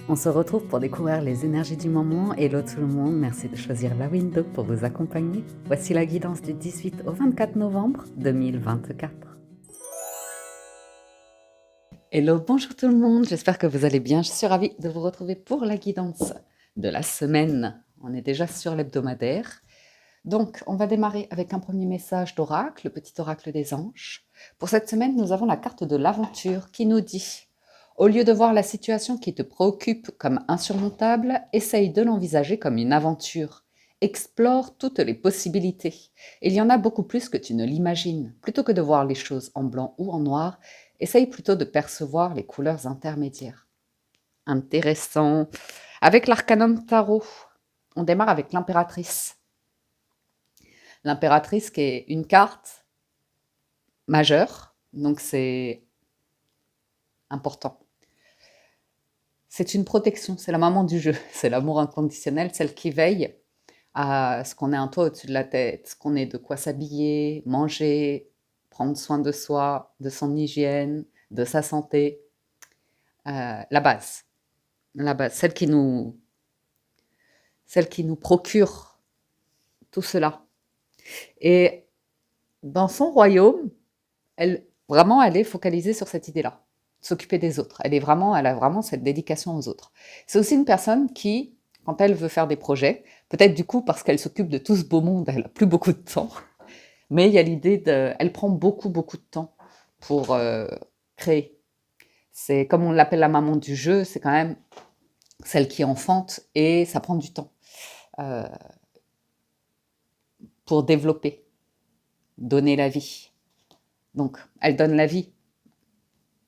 On se retrouve pour découvrir les énergies du moment. Hello tout le monde, merci de choisir la window pour vous accompagner. Voici la guidance du 18 au 24 novembre 2024. Hello, bonjour tout le monde, j'espère que vous allez bien. Je suis ravie de vous retrouver pour la guidance de la semaine. On est déjà sur l'hebdomadaire. Donc, on va démarrer avec un premier message d'oracle, le petit oracle des anges. Pour cette semaine, nous avons la carte de l'aventure qui nous dit: au lieu de voir la situation qui te préoccupe comme insurmontable, essaye de l'envisager comme une aventure. Explore toutes les possibilités. Il y en a beaucoup plus que tu ne l'imagines. Plutôt que de voir les choses en blanc ou en noir, essaye plutôt de percevoir les couleurs intermédiaires. Intéressant. Avec l'arcanum tarot, on démarre avec l'impératrice. L'impératrice qui est une carte majeure, donc c'est important. C'est une protection, c'est la maman du jeu, c'est l'amour inconditionnel, celle qui veille à ce qu'on ait un toit au-dessus de la tête, qu'on ait de quoi s'habiller, manger, prendre soin de soi, de son hygiène, de sa santé. La base, celle qui nous procure tout cela. Et dans son royaume, elle est focalisée sur cette idée-là, s'occuper des autres. Elle a vraiment cette dédication aux autres. C'est aussi une personne qui, quand elle veut faire des projets, peut-être du coup parce qu'elle s'occupe de tout ce beau monde, elle a plus beaucoup de temps, mais il y a l'idée elle prend beaucoup de temps pour créer. C'est comme on l'appelle la maman du jeu, c'est quand même celle qui enfante et ça prend du temps euh, pour développer, donner la vie. Donc, elle donne la vie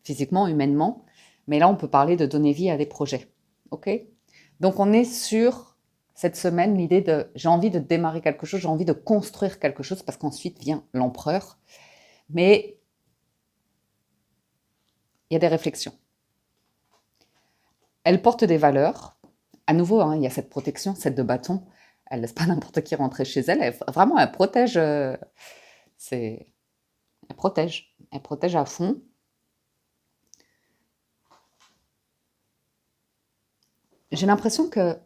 physiquement, humainement, mais là, on peut parler de donner vie à des projets. Ok? Donc, on est sur cette semaine l'idée de j'ai envie de démarrer quelque chose, j'ai envie de construire quelque chose, parce qu'ensuite vient l'empereur. Mais il y a des réflexions. Elle porte des valeurs. À nouveau, hein, il y a cette protection, cette de bâton. Elle laisse pas n'importe qui rentrer chez elle. Vraiment, elle protège. Elle protège. Elle protège à fond. J'ai l'impression que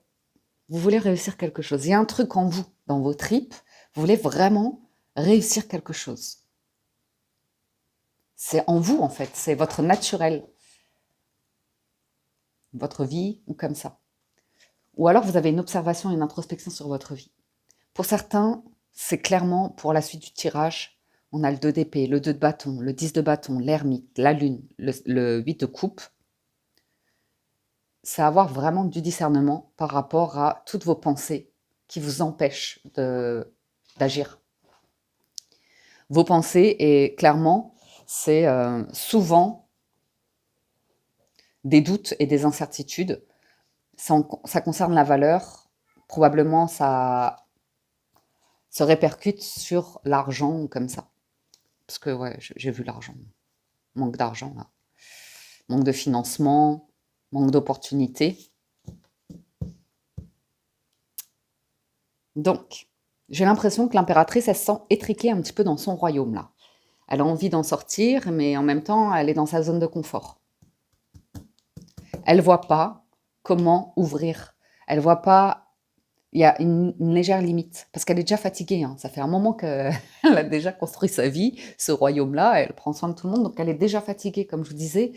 vous voulez réussir quelque chose. Il y a un truc en vous, dans vos tripes. Vous voulez vraiment réussir quelque chose. C'est en vous, en fait. C'est votre naturel. Votre vie, ou comme ça. Ou alors, vous avez une observation et une introspection sur votre vie. Pour certains, c'est clairement pour la suite du tirage. On a le 2 d'épée, le 2 de bâton, le 10 de bâton, l'ermite, la lune, le 8 de coupe. C'est avoir vraiment du discernement par rapport à toutes vos pensées qui vous empêchent d'agir. Vos pensées, et clairement, c'est souvent des doutes et des incertitudes. Ça concerne la valeur. Probablement, ça se répercute sur l'argent comme ça. Parce que, ouais, j'ai vu l'argent. Manque d'argent, là. Manque de financement, manque d'opportunités. Donc, j'ai l'impression que l'impératrice, elle se sent étriquée un petit peu dans son royaume, là. Elle a envie d'en sortir, mais en même temps, elle est dans sa zone de confort. Elle voit pas comment ouvrir. Elle voit pas. Il y a une légère limite, parce qu'elle est déjà fatiguée. Hein. Ça fait un moment qu'elle a déjà construit sa vie, ce royaume-là. Elle prend soin de tout le monde, donc elle est déjà fatiguée, comme je vous disais.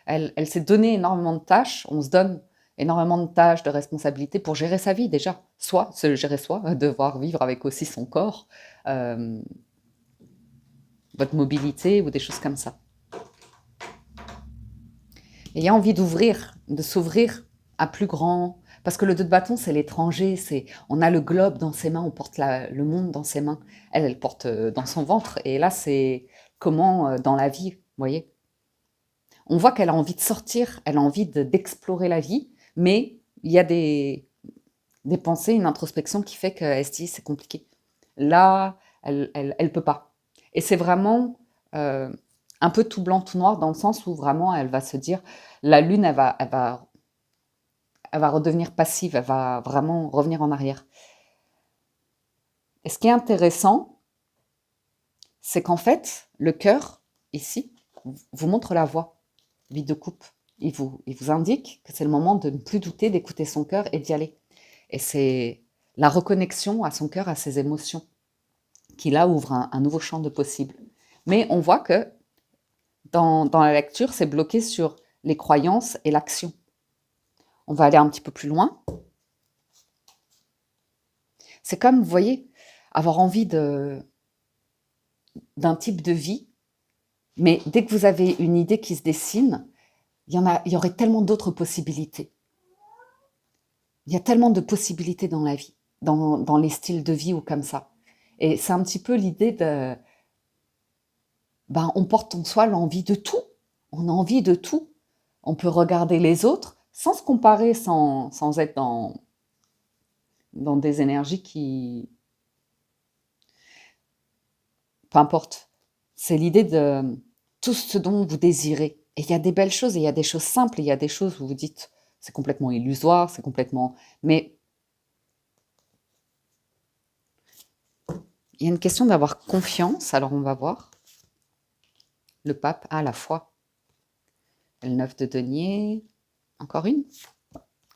Elle s'est donné énormément de tâches. On se donne énormément de tâches, de responsabilités pour gérer sa vie déjà. Soit se gérer soi, devoir vivre avec aussi son corps, euh, votre mobilité ou des choses comme ça. Et il y a envie d'ouvrir, de s'ouvrir à plus grand. Parce que le 2 de bâton, c'est l'étranger. On a le globe dans ses mains, on porte le monde dans ses mains. Elle porte dans son ventre. Et là, c'est comment dans la vie, vous voyez. On voit qu'elle a envie de sortir, elle a envie d'explorer la vie, mais il y a des pensées, une introspection qui fait qu'elle se dit c'est compliqué. Là, elle peut pas. Et c'est vraiment un peu tout blanc, tout noir, dans le sens où vraiment elle va se dire, la lune, elle va redevenir passive, elle va vraiment revenir en arrière. Et ce qui est intéressant, c'est qu'en fait, le cœur, ici, vous montre la voie, 8 de coupe. il vous indique que c'est le moment de ne plus douter, d'écouter son cœur et d'y aller. Et c'est la reconnexion à son cœur, à ses émotions, qui là ouvre un nouveau champ de possibles. Mais on voit que dans la lecture, c'est bloqué sur les croyances et l'action. On va aller un petit peu plus loin. C'est comme, vous voyez, avoir envie d'un type de vie, mais dès que vous avez une idée qui se dessine, il y aurait tellement d'autres possibilités. Il y a tellement de possibilités dans la vie, dans les styles de vie ou comme ça. Et c'est un petit peu l'idée de... Ben, on porte en soi l'envie de tout. On a envie de tout. On peut regarder les autres sans se comparer, sans être dans des énergies qui... Peu importe. C'est l'idée de tout ce dont vous désirez. Et il y a des belles choses, et il y a des choses simples, et il y a des choses où vous dites, c'est complètement illusoire, c'est complètement... Mais il y a une question d'avoir confiance, alors on va voir. Le pape a la foi. Le 9 de denier, encore une,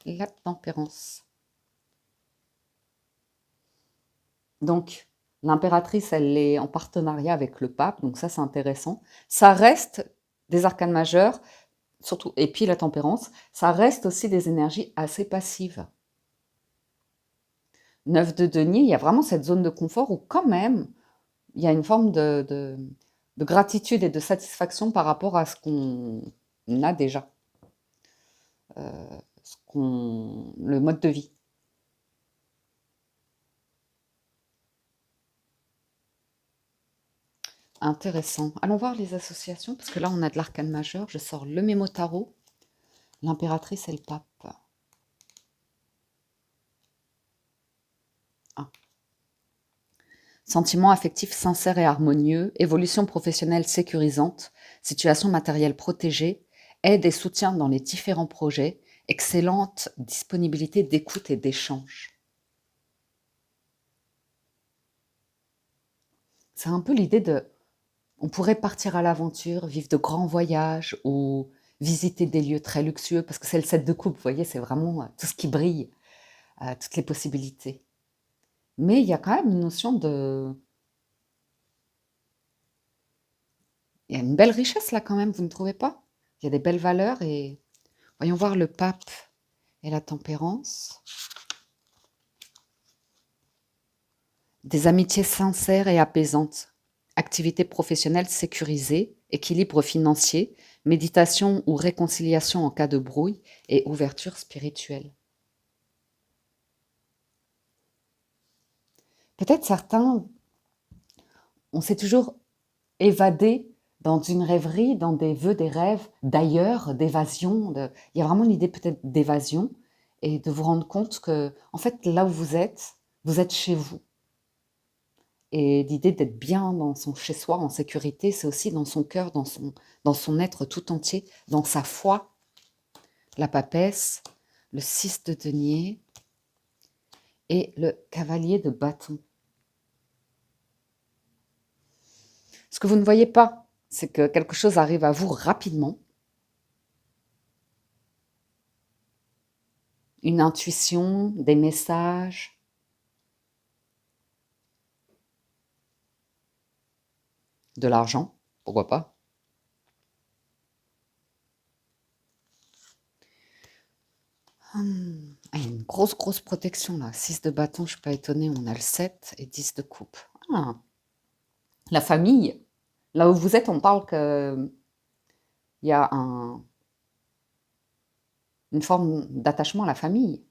la tempérance. Donc, l'impératrice, elle est en partenariat avec le pape, donc ça c'est intéressant. Ça reste des arcanes majeurs, surtout, et puis la tempérance, ça reste aussi des énergies assez passives. 9 de denier, il y a vraiment cette zone de confort où quand même, il y a une forme de gratitude et de satisfaction par rapport à ce qu'on a déjà, le mode de vie. Intéressant. Allons voir les associations, parce que là, on a de l'arcane majeur. Je sors le mémo tarot, l'impératrice et le pape. Ah. Sentiments affectifs sincères et harmonieux, évolution professionnelle sécurisante, situation matérielle protégée, aide et soutien dans les différents projets, excellente disponibilité d'écoute et d'échange. C'est un peu l'idée de... On pourrait partir à l'aventure, vivre de grands voyages ou visiter des lieux très luxueux, parce que c'est le 7 de coupe, vous voyez, c'est vraiment tout ce qui brille, toutes les possibilités. Mais il y a quand même une notion de... Il y a une belle richesse là quand même, vous ne trouvez pas? Il y a des belles valeurs et... Voyons voir le pape et la tempérance. Des amitiés sincères et apaisantes. Activité professionnelle sécurisée, équilibre financier, méditation ou réconciliation en cas de brouille et ouverture spirituelle. Peut-être certains, on s'est toujours évadé dans une rêverie, dans des vœux, des rêves d'ailleurs, d'évasion. Il y a vraiment l'idée peut-être d'évasion et de vous rendre compte que, en fait, là où vous êtes chez vous. Et l'idée d'être bien dans son chez-soi, en sécurité, c'est aussi dans son cœur, dans son être tout entier, dans sa foi. La papesse, le 6 de denier et le cavalier de bâton. Ce que vous ne voyez pas, c'est que quelque chose arrive à vous rapidement. Une intuition, des messages. De l'argent, pourquoi pas. Il y a une grosse protection là. 6 de bâton, je ne suis pas étonnée, on a le 7 et 10 de coupe. Ah. La famille, là où vous êtes, on parle qu'il y a une forme d'attachement à la famille,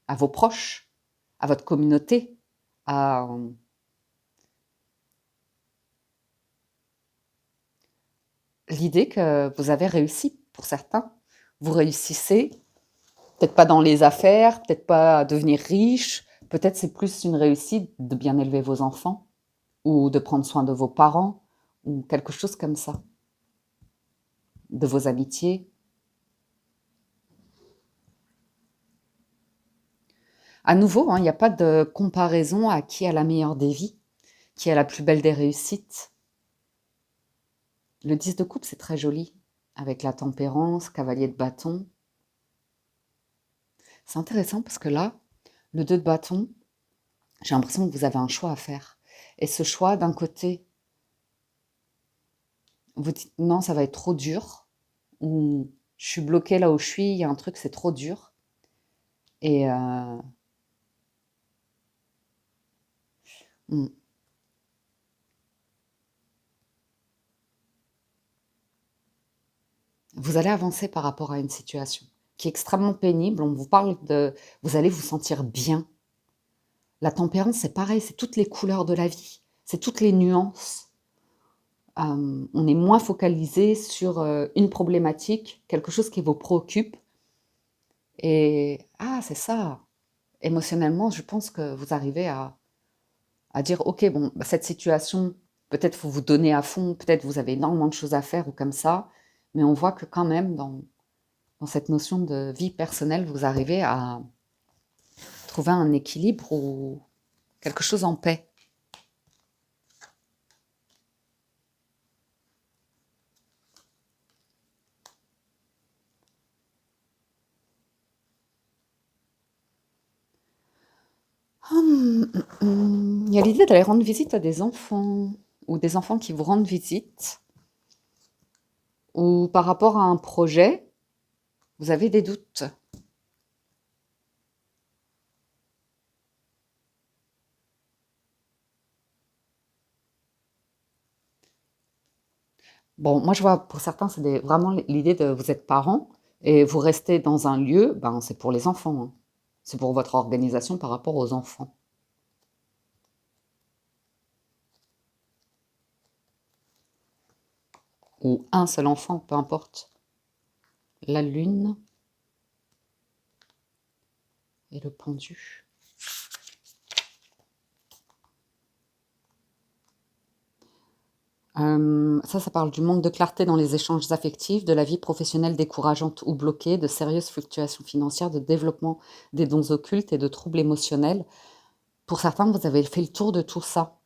à vos proches, à votre communauté, à... L'idée que vous avez réussi, pour certains. Vous réussissez, peut-être pas dans les affaires, peut-être pas à devenir riche, peut-être c'est plus une réussite de bien élever vos enfants, ou de prendre soin de vos parents, ou quelque chose comme ça, de vos amitiés. À nouveau, hein, il n'y a pas de comparaison à qui a la meilleure des vies, qui a la plus belle des réussites. Le 10 de coupe, c'est très joli. avec la tempérance, cavalier de bâton. C'est intéressant parce que là, le 2 de bâton, j'ai l'impression que vous avez un choix à faire. Et ce choix, d'un côté, vous dites non, ça va être trop dur, ou je suis bloquée là où je suis, il y a un truc, c'est trop dur. Et hmm, vous allez avancer par rapport à une situation qui est extrêmement pénible. On vous parle de, vous allez vous sentir bien. La tempérance, c'est pareil, c'est toutes les couleurs de la vie, c'est toutes les nuances. On est moins focalisé sur une problématique, quelque chose qui vous préoccupe. Et ah, c'est ça. Émotionnellement, je pense que vous arrivez à dire, ok, bon, bah, cette situation, peut-être faut vous donner à fond, peut-être vous avez énormément de choses à faire ou comme ça, mais on voit que quand même dans cette notion de vie personnelle, vous arrivez à trouver un équilibre ou quelque chose en paix. Il y a l'idée d'aller rendre visite à des enfants ou des enfants qui vous rendent visite ou par rapport à un projet, vous avez des doutes. Bon, moi je vois pour certains, c'est vraiment l'idée de vous êtes parents et vous restez dans un lieu, ben, c'est pour les enfants, hein. C'est pour votre organisation par rapport aux enfants. Ou un seul enfant, peu importe. La lune et le pendu. Ça parle du manque de clarté dans les échanges affectifs, de la vie professionnelle décourageante ou bloquée, de sérieuses fluctuations financières, de développement des dons occultes et de troubles émotionnels. Pour certains, vous avez fait le tour de tout ça.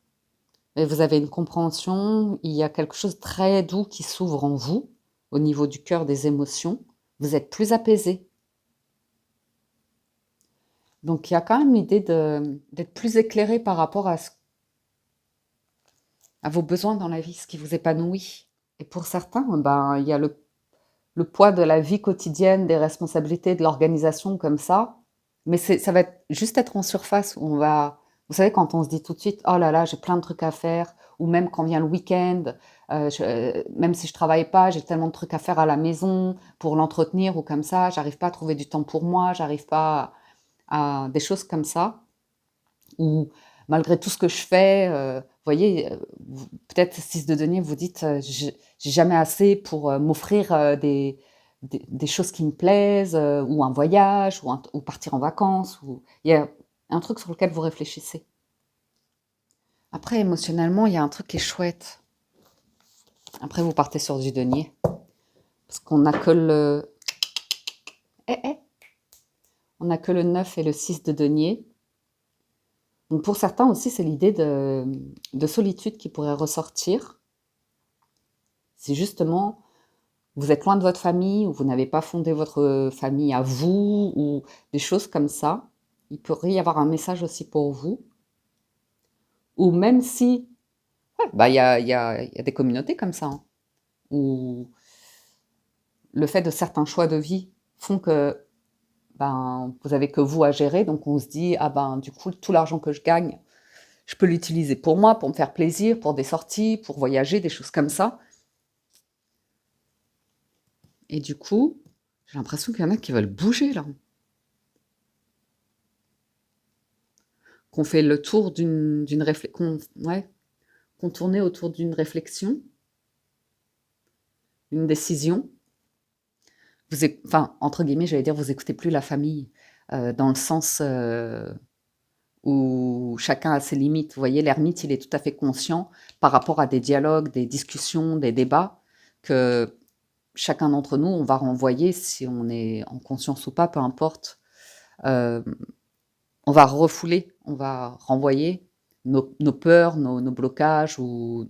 Et vous avez une compréhension, il y a quelque chose de très doux qui s'ouvre en vous, au niveau du cœur, des émotions. Vous êtes plus apaisé. Donc il y a quand même l'idée d'être plus éclairé par rapport à vos besoins dans la vie, ce qui vous épanouit. Et pour certains, ben, il y a le poids de la vie quotidienne, des responsabilités, de l'organisation comme ça. Mais ça va juste être en surface où on va. Vous savez, quand on se dit tout de suite, oh là là, j'ai plein de trucs à faire, ou même quand vient le week-end, même si je travaille pas, j'ai tellement de trucs à faire à la maison pour l'entretenir ou comme ça, j'arrive pas à trouver du temps pour moi, j'arrive pas à des choses comme ça, ou malgré tout ce que je fais, vous voyez, peut-être 6 de denier, vous dites, j'ai jamais assez pour m'offrir des choses qui me plaisent, ou un voyage, ou partir en vacances, ou il y a un truc sur lequel vous réfléchissez. Après, émotionnellement, il y a un truc qui est chouette. Après, vous partez sur du denier, parce qu'on n'a que le... Eh, eh, on n'a que le 9 et le 6 de denier. Donc pour certains aussi, c'est l'idée de solitude qui pourrait ressortir. Si justement vous êtes loin de votre famille ou vous n'avez pas fondé votre famille à vous ou des choses comme ça, il pourrait y avoir un message aussi pour vous. Ou même si, ouais, bah, il y a des communautés comme ça, hein, où le fait de certains choix de vie font que ben, vous avez que vous à gérer, donc on se dit, ah ben du coup, tout l'argent que je gagne, je peux l'utiliser pour moi, pour me faire plaisir, pour des sorties, pour voyager, des choses comme ça. Et du coup, j'ai l'impression qu'il y en a qui veulent bouger là. Qu'on fait le tour d'une réflexion, ouais, qu'on tournait autour d'une réflexion, une décision. Enfin, entre guillemets, j'allais dire, vous écoutez plus la famille, dans le sens où chacun a ses limites. Vous voyez, l'ermite, il est tout à fait conscient par rapport à des dialogues, des discussions, des débats, que chacun d'entre nous, on va renvoyer, si on est en conscience ou pas, peu importe, euh, on va refouler, on va renvoyer nos peurs, nos blocages ou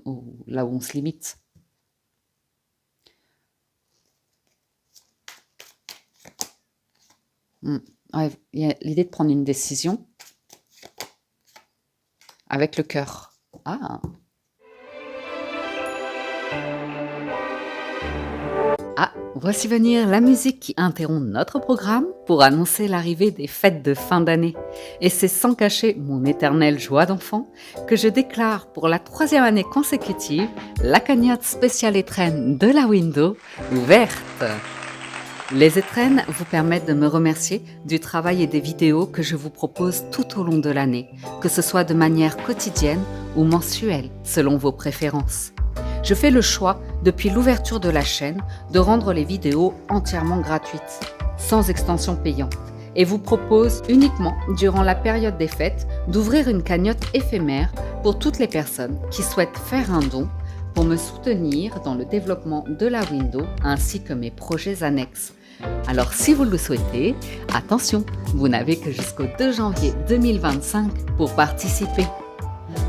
là où on se limite. Mmh. Ouais, il y a l'idée de prendre une décision avec le cœur. Ah! Ah, voici venir la musique qui interrompt notre programme pour annoncer l'arrivée des fêtes de fin d'année. Et c'est sans cacher mon éternelle joie d'enfant que je déclare pour la 3e année consécutive la cagnotte spéciale étrenne de la Window ouverte. Les étrennes vous permettent de me remercier du travail et des vidéos que je vous propose tout au long de l'année, que ce soit de manière quotidienne ou mensuelle, selon vos préférences. Je fais le choix, depuis l'ouverture de la chaîne, de rendre les vidéos entièrement gratuites, sans extension payante, et vous propose uniquement, durant la période des fêtes, d'ouvrir une cagnotte éphémère pour toutes les personnes qui souhaitent faire un don pour me soutenir dans le développement de la Window ainsi que mes projets annexes. Alors si vous le souhaitez, attention, vous n'avez que jusqu'au 2 janvier 2025 pour participer.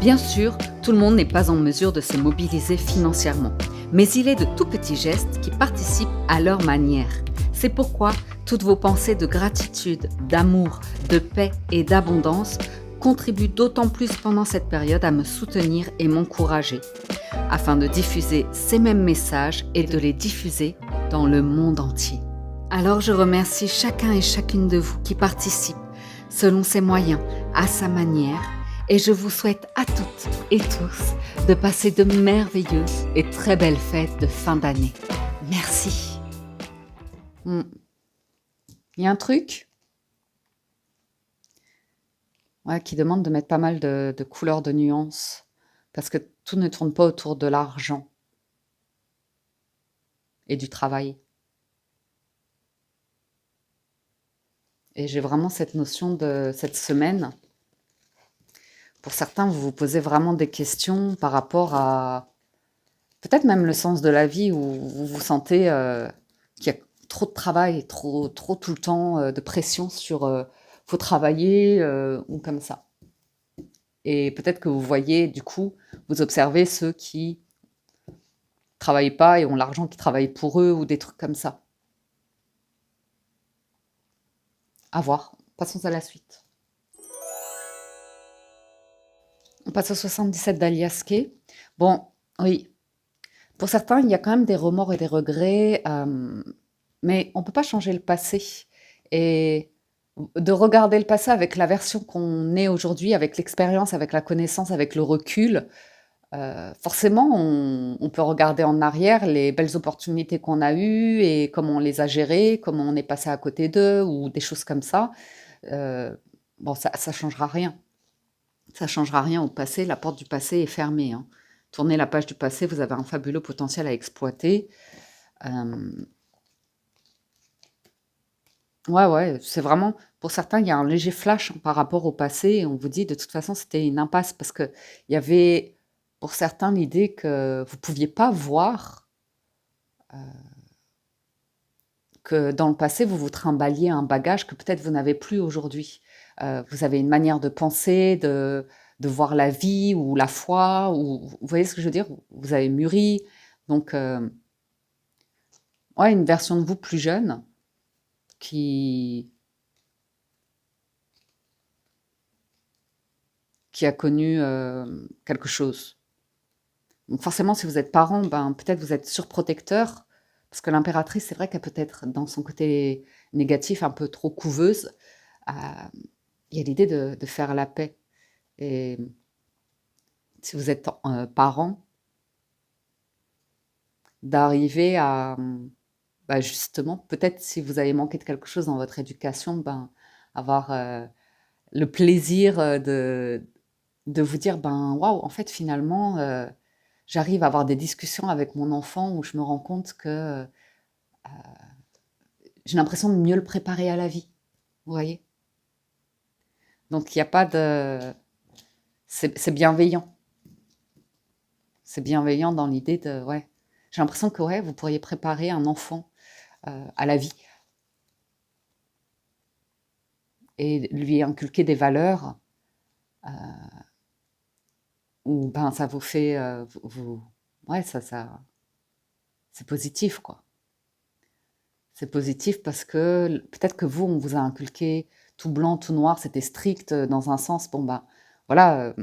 Bien sûr, tout le monde n'est pas en mesure de se mobiliser financièrement, mais il est de tout petits gestes qui participent à leur manière. C'est pourquoi toutes vos pensées de gratitude, d'amour, de paix et d'abondance contribuent d'autant plus pendant cette période à me soutenir et m'encourager, afin de diffuser ces mêmes messages et de les diffuser dans le monde entier. Alors je remercie chacun et chacune de vous qui participe, selon ses moyens, à sa manière, et je vous souhaite à toutes et tous de passer de merveilleuses et très belles fêtes de fin d'année. Merci. Il y a un truc qui demande de mettre pas mal de couleurs, de nuances, parce que tout ne tourne pas autour de l'argent et du travail. Et j'ai vraiment cette notion de cette semaine. Pour certains, vous vous posez vraiment des questions par rapport à peut-être même le sens de la vie, où vous vous sentez qu'il y a trop de travail, trop tout le temps de pression sur faut travailler ou comme ça. Et peut-être que vous voyez, du coup, vous observez ceux qui travaillent pas et ont l'argent qui travaille pour eux ou des trucs comme ça. À voir. Passons à la suite. On passe au 77 d'Aliaske. Bon, oui. Pour certains, il y a quand même des remords et des regrets, mais on ne peut pas changer le passé. Et de regarder le passé avec la version qu'on est aujourd'hui, avec l'expérience, avec la connaissance, avec le recul, forcément, on peut regarder en arrière les belles opportunités qu'on a eues et comment on les a gérées, comment on est passé à côté d'eux ou des choses comme ça. Bon, ça ne changera rien. Ça ne changera rien au passé, la porte du passé est fermée, hein. Tournez la page du passé, vous avez un fabuleux potentiel à exploiter. Ouais, c'est vraiment pour certains, il y a un léger flash par rapport au passé et on vous dit de toute façon, c'était une impasse parce qu'il y avait pour certains l'idée que vous ne pouviez pas voir, que dans le passé, vous vous trimballiez un bagage que peut-être vous n'avez plus aujourd'hui. Vous avez une manière de penser, de voir la vie ou la foi ou vous voyez ce que je veux dire? Vous avez mûri donc ouais, une version de vous plus jeune qui a connu, quelque chose. Donc forcément, si vous êtes parent, ben, peut-être vous êtes surprotecteur, parce que l'impératrice, c'est vrai qu'elle peut être dans son côté négatif, un peu trop couveuse. Heu, il y a l'idée de faire la paix et si vous êtes, parent, d'arriver à, bah, justement, peut-être si vous avez manqué de quelque chose dans votre éducation, ben, avoir, le plaisir, de vous dire: «Ben, waouh, en fait, finalement, j'arrive à avoir des discussions avec mon enfant où je me rends compte que, j'ai l'impression de mieux le préparer à la vie». Vous voyez? Donc il y a pas de c'est bienveillant. C'est bienveillant dans l'idée de ouais. J'ai l'impression que, ouais, vous pourriez préparer un enfant, à la vie et lui inculquer des valeurs, où, ben, ça vous fait, vous ouais, ça c'est positif, quoi. C'est positif parce que peut-être que vous, on vous a inculqué tout blanc, tout noir, c'était strict dans un sens. Bon, bah, voilà,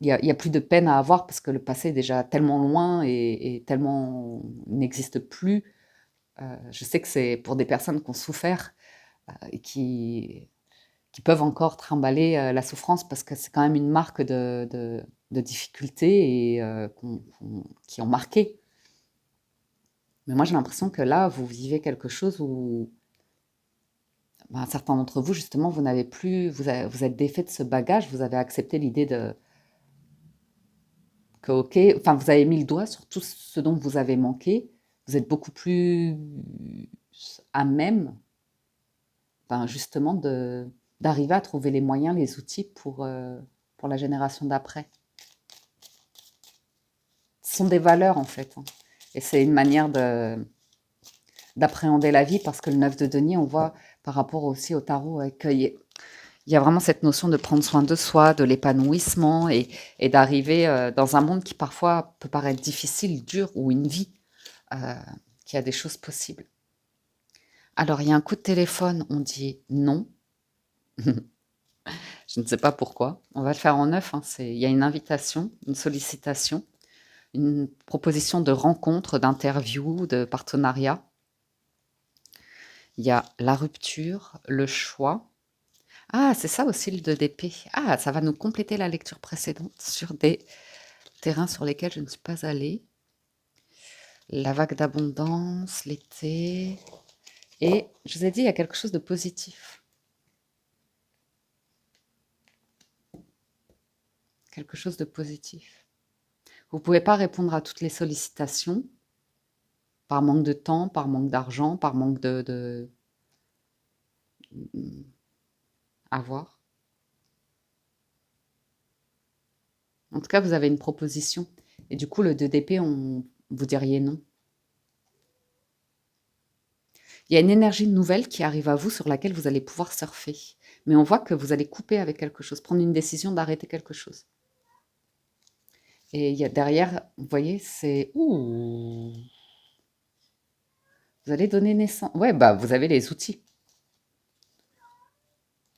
il y a plus de peine à avoir parce que le passé est déjà tellement loin et tellement n'existe plus. Je sais que c'est pour des personnes qui ont souffert et qui peuvent encore trimballer la souffrance parce que c'est quand même une marque de difficulté et qui ont marqué. Mais moi, j'ai l'impression que là, vous vivez quelque chose où ben, certains d'entre vous, justement, vous n'avez plus, vous êtes défait de ce bagage, vous avez accepté l'idée de que, ok, enfin, vous avez mis le doigt sur tout ce dont vous avez manqué, vous êtes beaucoup plus à même, ben, justement, d'arriver à trouver les moyens, les outils pour la génération d'après. Ce sont des valeurs, en fait, hein. Et c'est une manière d'appréhender la vie parce que le 9 de denier, on voit par rapport aussi au tarot qu'il y a vraiment cette notion de prendre soin de soi, de l'épanouissement et d'arriver dans un monde qui parfois peut paraître difficile, dur, ou une vie, qu'il y a des choses possibles. Alors, il y a un coup de téléphone, on dit non. Je ne sais pas pourquoi. On va le faire en neuf, hein. Il y a une invitation, une sollicitation, une proposition de rencontre, d'interview, de partenariat. Il y a la rupture, le choix. Ah, c'est ça aussi le 2 d'épée. Ah, ça va nous compléter la lecture précédente sur des terrains sur lesquels je ne suis pas allée. La vague d'abondance, l'été. Et je vous ai dit, il y a quelque chose de positif. Quelque chose de positif. Vous ne pouvez pas répondre à toutes les sollicitations par manque de temps, par manque d'argent, par manque de avoir. En tout cas, vous avez une proposition. Et du coup, le 2 d'épée, vous diriez non. Il y a une énergie nouvelle qui arrive à vous sur laquelle vous allez pouvoir surfer. Mais on voit que vous allez couper avec quelque chose, prendre une décision d'arrêter quelque chose. Et il y a derrière, vous voyez, c'est... Ouh. Vous allez donner naissance. Ouais, bah vous avez les outils.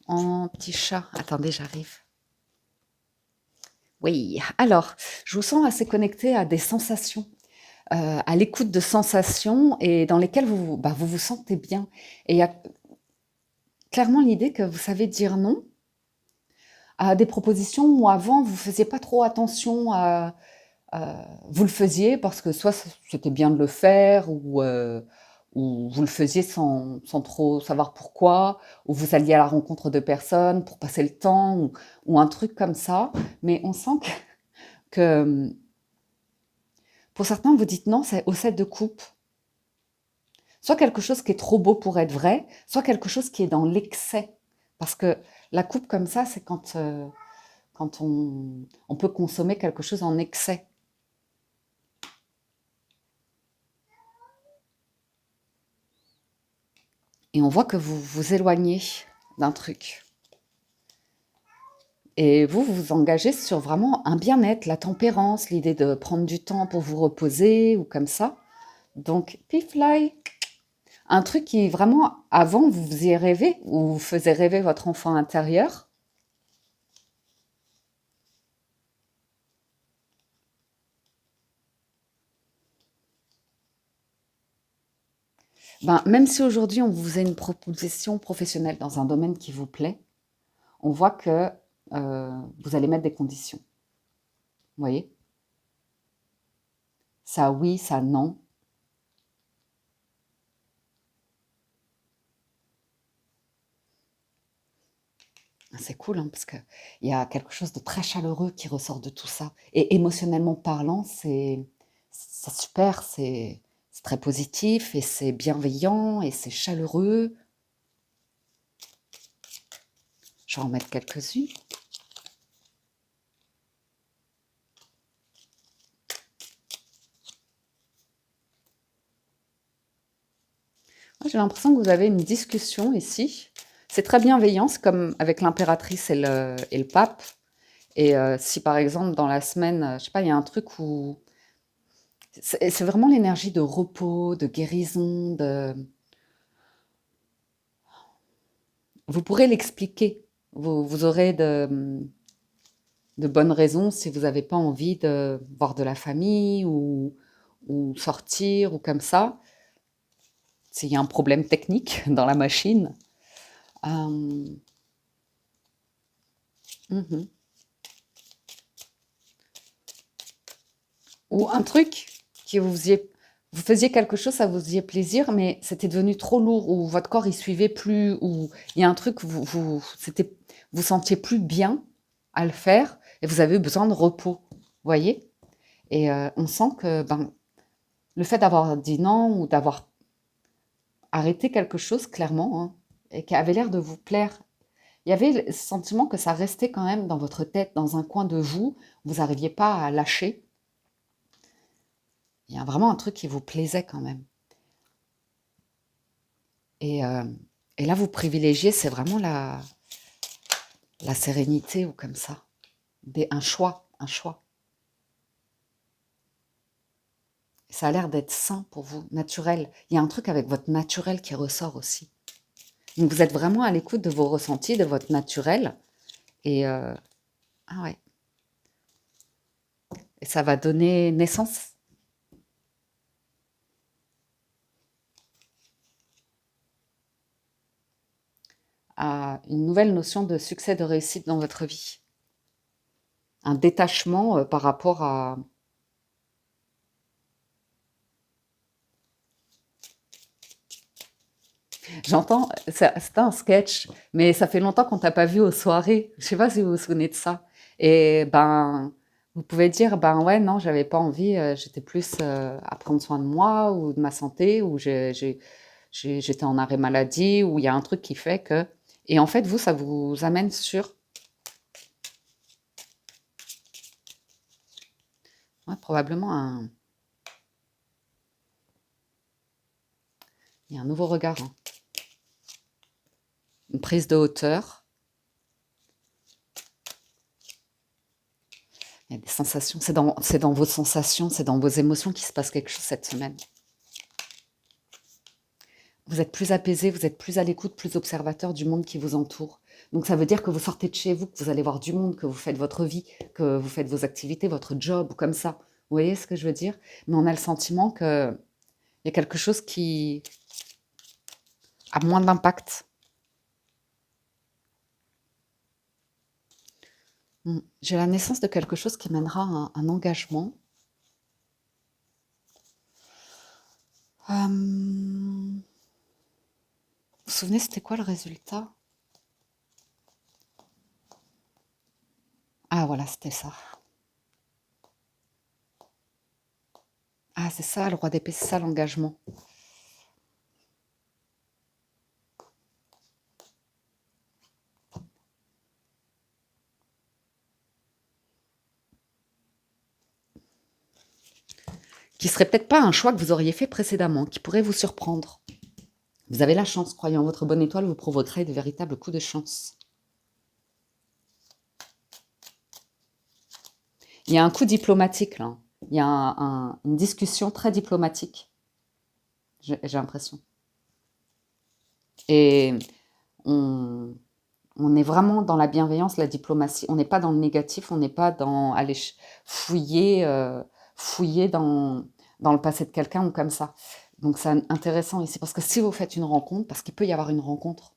En petit chat. Attendez, j'arrive. Oui, alors, je vous sens assez connecté à des sensations, à l'écoute de sensations et dans lesquelles vous vous sentez bien. Et il y a clairement l'idée que vous savez dire non à des propositions où avant vous faisiez pas trop attention vous le faisiez parce que soit c'était bien de le faire ou vous le faisiez sans trop savoir pourquoi, ou vous alliez à la rencontre de personnes pour passer le temps ou un truc comme ça. Mais on sent que pour certains, vous dites non, c'est au 7 de coupe. Soit quelque chose qui est trop beau pour être vrai, soit quelque chose qui est dans l'excès. Parce que la coupe comme ça, c'est quand on peut consommer quelque chose en excès. Et on voit que vous vous éloignez d'un truc. Et vous vous engagez sur vraiment un bien-être, la tempérance, l'idée de prendre du temps pour vous reposer ou comme ça. Donc, Pifly, un truc qui vraiment, avant, vous faisiez rêver ou vous faisiez rêver votre enfant intérieur. Ben, même si aujourd'hui on vous faisait une proposition professionnelle dans un domaine qui vous plaît, on voit que vous allez mettre des conditions. Vous voyez? Ça oui, ça non. C'est cool, hein, parce qu'il y a quelque chose de très chaleureux qui ressort de tout ça. Et émotionnellement parlant, c'est super, c'est très positif et c'est bienveillant et c'est chaleureux. Je vais en mettre quelques-unes. Moi, j'ai l'impression que vous avez une discussion ici. C'est très bienveillant, c'est comme avec l'impératrice et le pape. Et si par exemple dans la semaine, je sais pas, il y a un truc où C'est vraiment l'énergie de repos, de guérison, de... Vous pourrez l'expliquer. Vous aurez de bonnes raisons si vous n'avez pas envie de voir de la famille ou sortir ou comme ça. S'il y a un problème technique dans la machine. Euh, mhm. Ou un truc que vous faisiez quelque chose, ça vous faisait plaisir, mais c'était devenu trop lourd, ou votre corps il suivait plus, ou il y a un truc, vous sentiez plus bien à le faire, et vous avez eu besoin de repos, voyez? Et on sent que ben, le fait d'avoir dit non ou d'avoir arrêté quelque chose, clairement, hein, et qui avait l'air de vous plaire, il y avait le sentiment que ça restait quand même dans votre tête, dans un coin de vous n'arriviez pas à lâcher. Il y a vraiment un truc qui vous plaisait quand même. Et, euh, et là, vous privilégiez, c'est vraiment la sérénité ou comme ça. Un choix, un choix. Ça a l'air d'être sain pour vous, naturel. Il y a un truc avec votre naturel qui ressort aussi. Donc vous êtes vraiment à l'écoute de vos ressentis, de votre naturel. Et ah ouais. Et ça va donner naissance à une nouvelle notion de succès, de réussite dans votre vie. Un détachement par rapport à... J'entends, c'était un sketch, mais ça fait longtemps qu'on t'a pas vu aux soirées. Je sais pas si vous vous souvenez de ça. Et ben, vous pouvez dire, ben ouais, non, j'avais pas envie, j'étais plus à prendre soin de moi ou de ma santé, ou j'étais en arrêt maladie, ou il y a un truc qui fait que... Et en fait, vous, ça vous amène sur ouais, probablement il y a un nouveau regard, hein. Une prise de hauteur. Il y a des sensations, c'est dans vos sensations, c'est dans vos émotions qu'il se passe quelque chose cette semaine. Vous êtes plus apaisé, vous êtes plus à l'écoute, plus observateur du monde qui vous entoure. Donc ça veut dire que vous sortez de chez vous, que vous allez voir du monde, que vous faites votre vie, que vous faites vos activités, votre job, ou comme ça. Vous voyez ce que je veux dire? Mais on a le sentiment qu'il y a quelque chose qui a moins d'impact. J'ai la naissance de quelque chose qui mènera un engagement. Vous vous souvenez, c'était quoi le résultat? Ah voilà, c'était ça. Ah, c'est ça, le roi d'épée, c'est ça l'engagement. Qui serait peut-être pas un choix que vous auriez fait précédemment, qui pourrait vous surprendre. Vous avez la chance, croyez en votre bonne étoile, vous provoquerez de véritables coups de chance. Il y a un coup diplomatique là. Il y a une discussion très diplomatique, j'ai l'impression. Et on est vraiment dans la bienveillance, la diplomatie. On n'est pas dans le négatif, on n'est pas dans aller fouiller dans le passé de quelqu'un ou comme ça. Donc c'est intéressant ici, parce que si vous faites une rencontre, parce qu'il peut y avoir une rencontre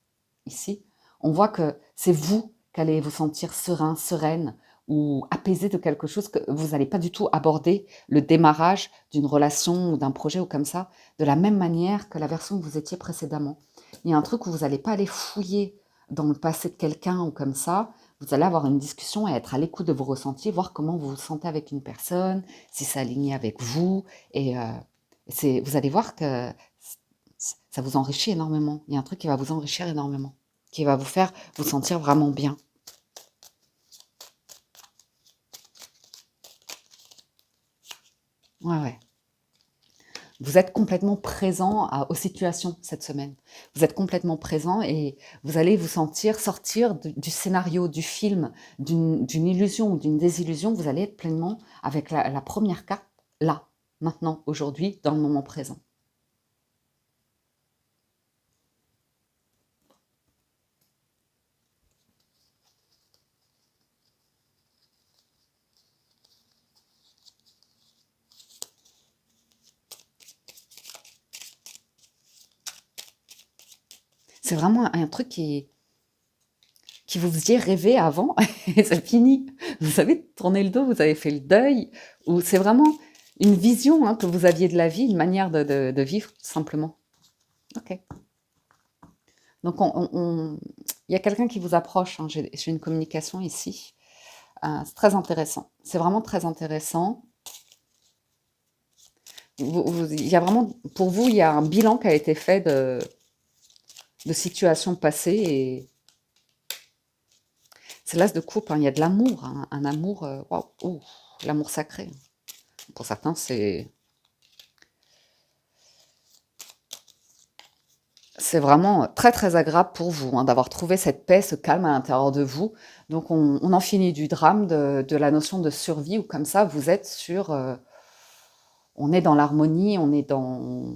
ici, on voit que c'est vous qui allez vous sentir serein, sereine ou apaisé de quelque chose, que vous n'allez pas du tout aborder le démarrage d'une relation ou d'un projet ou comme ça de la même manière que la version que vous étiez précédemment. Il y a un truc où vous n'allez pas aller fouiller dans le passé de quelqu'un ou comme ça. Vous allez avoir une discussion et être à l'écoute de vos ressentis, voir comment vous vous sentez avec une personne, si c'est aligné avec vous. Et vous allez voir que ça vous enrichit énormément. Il y a un truc qui va vous enrichir énormément, qui va vous faire vous sentir vraiment bien. Ouais, ouais. Vous êtes complètement présent aux situations cette semaine. Vous êtes complètement présent et vous allez vous sentir sortir du scénario, du film, d'une illusion ou d'une désillusion. Vous allez être pleinement avec la première carte là. maintenant, aujourd'hui, dans le moment présent. C'est vraiment un truc qui vous faisiez rêver avant et c'est fini. Vous avez tourné le dos, vous avez fait le deuil, ou c'est vraiment une vision hein, que vous aviez de la vie, une manière de vivre, tout simplement. Ok. Donc, il y a quelqu'un qui vous approche, hein, j'ai une communication ici. C'est très intéressant. C'est vraiment très intéressant. Il y a vraiment, pour vous, il y a un bilan qui a été fait de situations passées et c'est l'as de coupe, hein, il y a de l'amour, hein, un amour, waouh, ouh, l'amour sacré. Pour certains, c'est vraiment très très agréable pour vous hein, d'avoir trouvé cette paix, ce calme à l'intérieur de vous. Donc on en finit du drame, de la notion de survie, où comme ça, vous êtes sur... on est dans l'harmonie, on est dans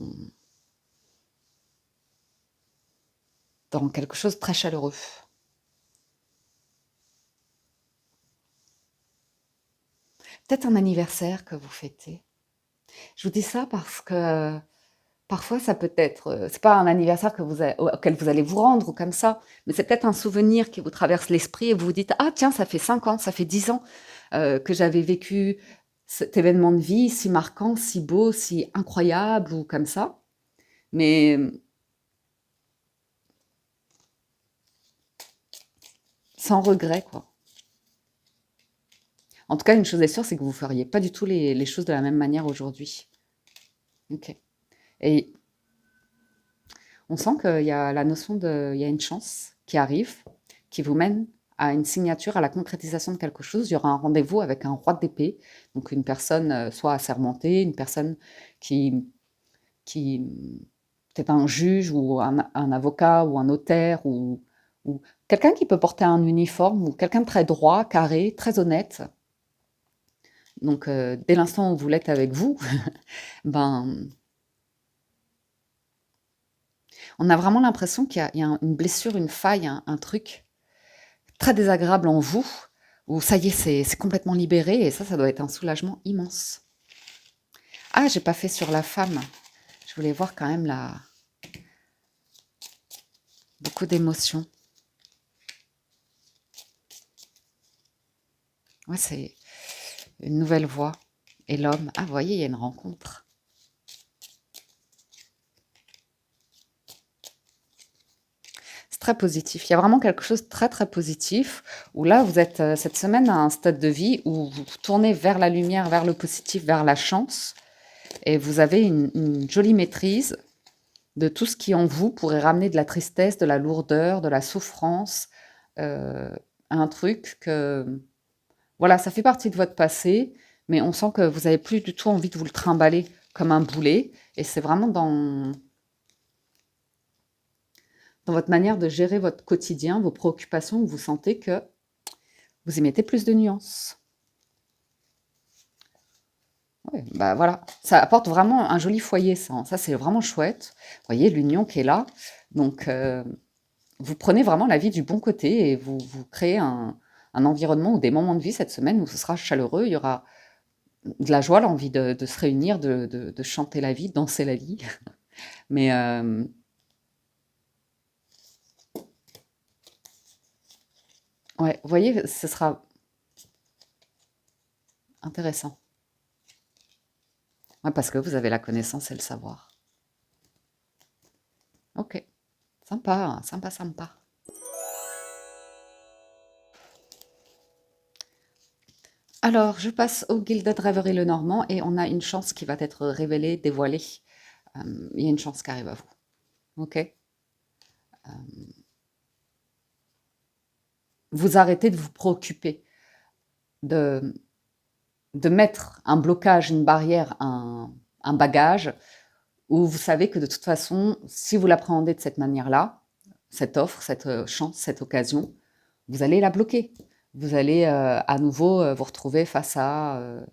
quelque chose de très chaleureux. Peut-être un anniversaire que vous fêtez. Je vous dis ça parce que parfois ça peut être, c'est pas un anniversaire auquel vous allez vous rendre ou comme ça, mais c'est peut-être un souvenir qui vous traverse l'esprit et vous vous dites: «Ah tiens, ça fait 5 ans, ça fait 10 ans, que j'avais vécu cet événement de vie si marquant, si beau, si incroyable» ou comme ça. Mais, sans regret quoi. En tout cas, une chose est sûre, c'est que vous feriez pas du tout les choses de la même manière aujourd'hui. OK. Et on sent qu'il y a la notion il y a une chance qui arrive, qui vous mène à une signature, à la concrétisation de quelque chose. Il y aura un rendez-vous avec un roi d'épée, donc une personne soit assermentée, une personne qui peut-être un juge ou un avocat ou un notaire ou quelqu'un qui peut porter un uniforme ou quelqu'un de très droit, carré, très honnête. Donc dès l'instant où vous l'êtes avec vous, ben on a vraiment l'impression qu'il y a une blessure, une faille, un truc très désagréable en vous, où ça y est, c'est complètement libéré, et ça doit être un soulagement immense. Ah, j'ai pas fait sur la femme. Je voulais voir quand même là, beaucoup d'émotions. Ouais, c'est une nouvelle voie. Et l'homme, ah, vous voyez, il y a une rencontre. C'est très positif. Il y a vraiment quelque chose de très très positif, où là, vous êtes cette semaine à un stade de vie où vous tournez vers la lumière, vers le positif, vers la chance, et vous avez une jolie maîtrise de tout ce qui en vous pourrait ramener de la tristesse, de la lourdeur, de la souffrance, un truc que voilà, ça fait partie de votre passé, mais on sent que vous n'avez plus du tout envie de vous le trimballer comme un boulet, et c'est vraiment dans votre manière de gérer votre quotidien, vos préoccupations, où vous sentez que vous y mettez plus de nuances. Ouais, bah voilà, ça apporte vraiment un joli foyer, ça, hein. Ça, c'est vraiment chouette. Vous voyez l'union qui est là. Donc, vous prenez vraiment la vie du bon côté et vous créez un environnement ou des moments de vie cette semaine où ce sera chaleureux. Il y aura de la joie, l'envie de se réunir, de chanter la vie, de danser la vie. Mais ouais, vous voyez, ce sera intéressant. Ouais, parce que vous avez la connaissance et le savoir. Ok, sympa, sympa, sympa. Alors, je passe au Gilded Reverie le Normand et on a une chance qui va être révélée, dévoilée. Il y a une chance qui arrive à vous. Ok. Vous arrêtez de vous préoccuper, de, de mettre un blocage, une barrière, un bagage, où vous savez que de toute façon, si vous l'appréhendez de cette manière-là, cette offre, cette chance, cette occasion, vous allez la bloquer. Vous allez à nouveau vous retrouver face à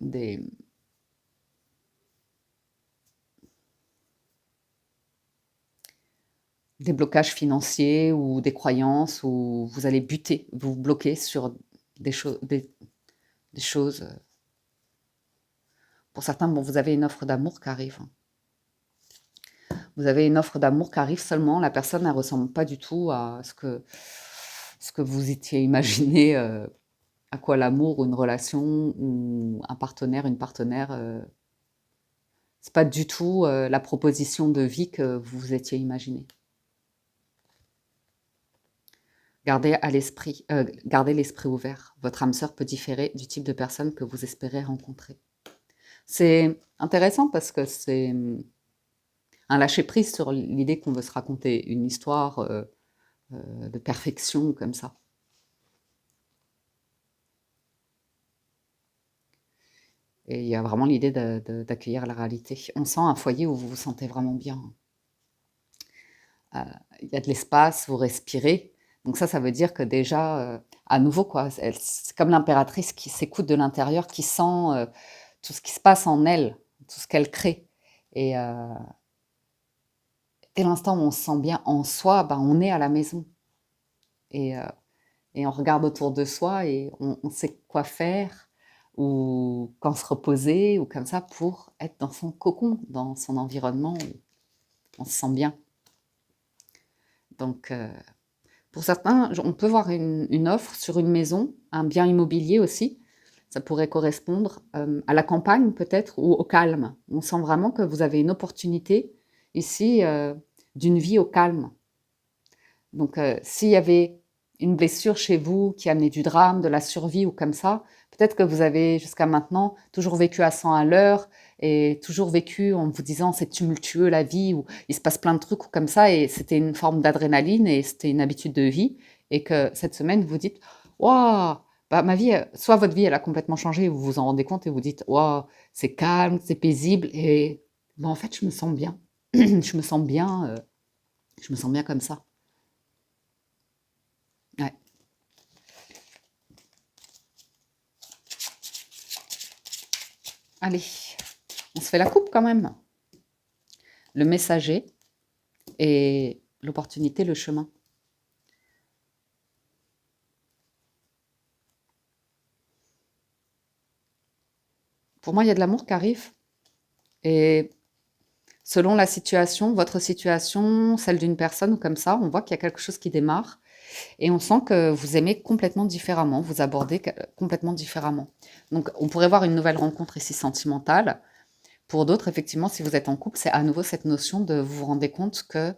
des, des blocages financiers ou des croyances où vous allez buter, vous bloquer sur des choses. Pour certains, bon, vous avez une offre d'amour qui arrive. Vous avez une offre d'amour qui arrive seulement, la personne ne ressemble pas du tout à ce que vous étiez imaginé, à quoi l'amour ou une relation ou un partenaire, une partenaire, c'est pas du tout la proposition de vie que vous vous étiez imaginé. Gardez l'esprit ouvert. Votre âme sœur peut différer du type de personne que vous espérez rencontrer. C'est intéressant parce que c'est un lâcher-prise sur l'idée qu'on veut se raconter une histoire de perfection comme ça. Et il y a vraiment l'idée d'accueillir la réalité. On sent un foyer où vous vous sentez vraiment bien. Il y a de l'espace, vous respirez. Donc ça veut dire que déjà, à nouveau, quoi, c'est comme l'impératrice qui s'écoute de l'intérieur, qui sent tout ce qui se passe en elle, tout ce qu'elle crée. Et dès l'instant où on se sent bien en soi, ben, on est à la maison. Et, euh, et on regarde autour de soi et on sait quoi faire ou quand se reposer ou comme ça pour être dans son cocon, dans son environnement où on se sent bien. Donc, pour certains, on peut voir une offre sur une maison, un bien immobilier aussi. Ça pourrait correspondre à la campagne peut-être ou au calme. On sent vraiment que vous avez une opportunité ici d'une vie au calme. Donc, s'il y avait une blessure chez vous qui amenait du drame, de la survie ou comme ça, peut-être que vous avez jusqu'à maintenant toujours vécu à 100 à l'heure et toujours vécu en vous disant c'est tumultueux la vie ou il se passe plein de trucs ou comme ça et c'était une forme d'adrénaline et c'était une habitude de vie et que cette semaine vous dites waouh, bah, ma vie, soit votre vie elle a complètement changé et vous vous en rendez compte et vous dites waouh, c'est calme, c'est paisible et bah, en fait je me sens bien, je me sens bien, je me sens bien comme ça. Ouais. Allez, on se fait la coupe quand même. Le messager et l'opportunité, le chemin. Pour moi, il y a de l'amour qui arrive. Et selon la situation, votre situation, celle d'une personne ou comme ça, on voit qu'il y a quelque chose qui démarre. Et on sent que vous aimez complètement différemment, vous abordez complètement différemment. Donc, on pourrait voir une nouvelle rencontre ici sentimentale. Pour d'autres, effectivement, si vous êtes en couple, c'est à nouveau cette notion de vous vous rendez compte que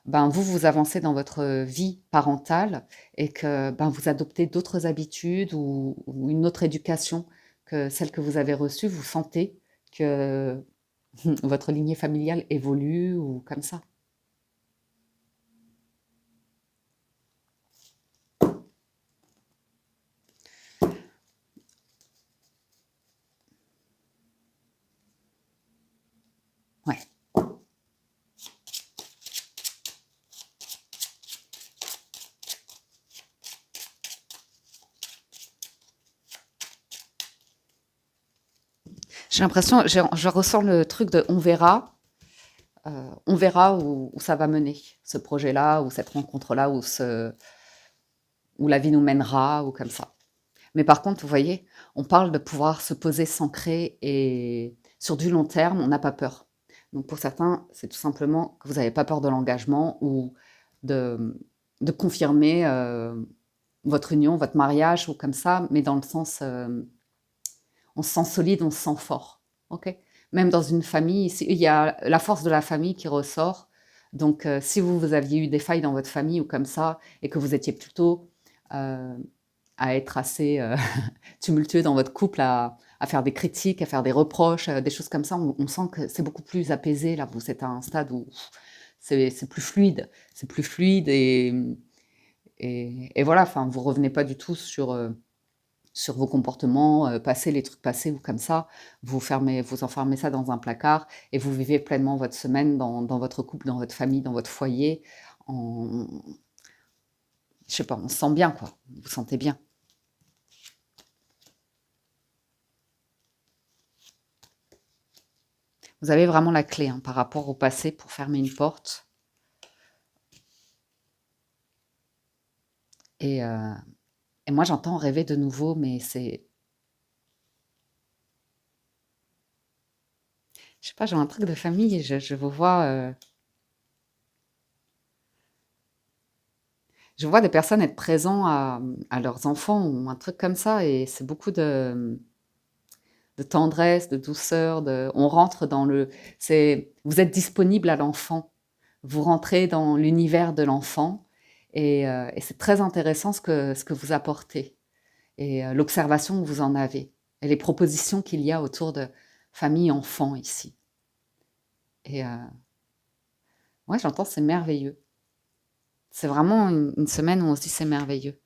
ben, vous avancez dans votre vie parentale et que ben, vous adoptez d'autres habitudes ou une autre éducation que celle que vous avez reçue, vous sentez que votre lignée familiale évolue ou comme ça. Ouais. J'ai l'impression, je ressens le truc de on verra où ça va mener, ce projet-là, ou cette rencontre-là, où la vie nous mènera, ou comme ça. Mais par contre, vous voyez, on parle de pouvoir se poser, s'ancrer et sur du long terme, on n'a pas peur. Donc pour certains, c'est tout simplement que vous n'avez pas peur de l'engagement ou de, de confirmer votre union, votre mariage ou comme ça, mais dans le sens, on se sent solide, on se sent fort. Ok. Même dans une famille, il y a la force de la famille qui ressort. Donc si vous aviez eu des failles dans votre famille ou comme ça, et que vous étiez plutôt euh, à être assez tumultueux dans votre couple, à faire des critiques, à faire des reproches, des choses comme ça, on sent que c'est beaucoup plus apaisé. Là, vous êtes à un stade où c'est plus fluide. C'est plus fluide et voilà, enfin, vous revenez pas du tout sur vos comportements passés, les trucs passés ou comme ça. Vous enfermez ça dans un placard et vous vivez pleinement votre semaine dans votre couple, dans votre famille, dans votre foyer. En, je sais pas, on se sent bien, quoi. Vous vous sentez bien. Vous avez vraiment la clé hein, par rapport au passé pour fermer une porte. Et, euh, et moi, j'entends rêver de nouveau, mais c'est... Je sais pas, j'ai un truc de famille, je vous vois... je vois des personnes être présents à leurs enfants ou un truc comme ça, et c'est beaucoup de tendresse, de douceur, on rentre dans le... Vous êtes disponible à l'enfant, vous rentrez dans l'univers de l'enfant, et c'est très intéressant ce que vous apportez, et l'observation que vous en avez, et les propositions qu'il y a autour de famille-enfant ici. Et ouais, j'entends, c'est merveilleux. C'est vraiment une semaine où on se dit c'est merveilleux.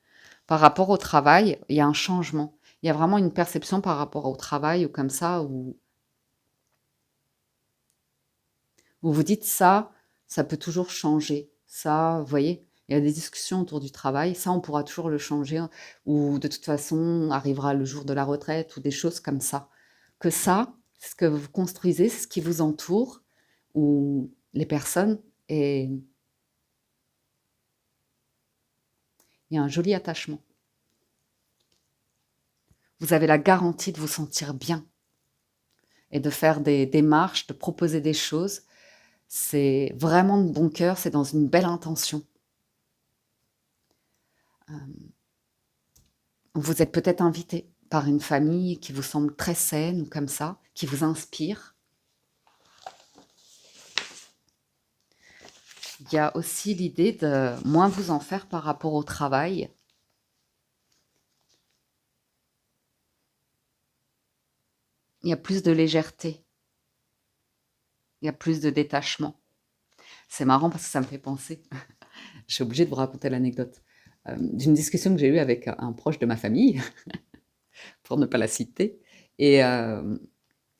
Par rapport au travail, il y a un changement. Il y a vraiment une perception par rapport au travail ou comme ça, où vous dites ça, ça peut toujours changer. Ça, vous voyez, il y a des discussions autour du travail, ça, on pourra toujours le changer, hein, ou de toute façon, arrivera le jour de la retraite, ou des choses comme ça. Que ça, c'est ce que vous construisez, c'est ce qui vous entoure, ou les personnes, et il y a un joli attachement. Vous avez la garantie de vous sentir bien et de faire des démarches, de proposer des choses. C'est vraiment de bon cœur, c'est dans une belle intention. Vous êtes peut-être invité par une famille qui vous semble très saine ou comme ça, qui vous inspire. Il y a aussi l'idée de moins vous en faire par rapport au travail. Il y a plus de légèreté, il y a plus de détachement. C'est marrant parce que ça me fait penser, je suis obligée de vous raconter l'anecdote, d'une discussion que j'ai eue avec un proche de ma famille, pour ne pas la citer, et, euh,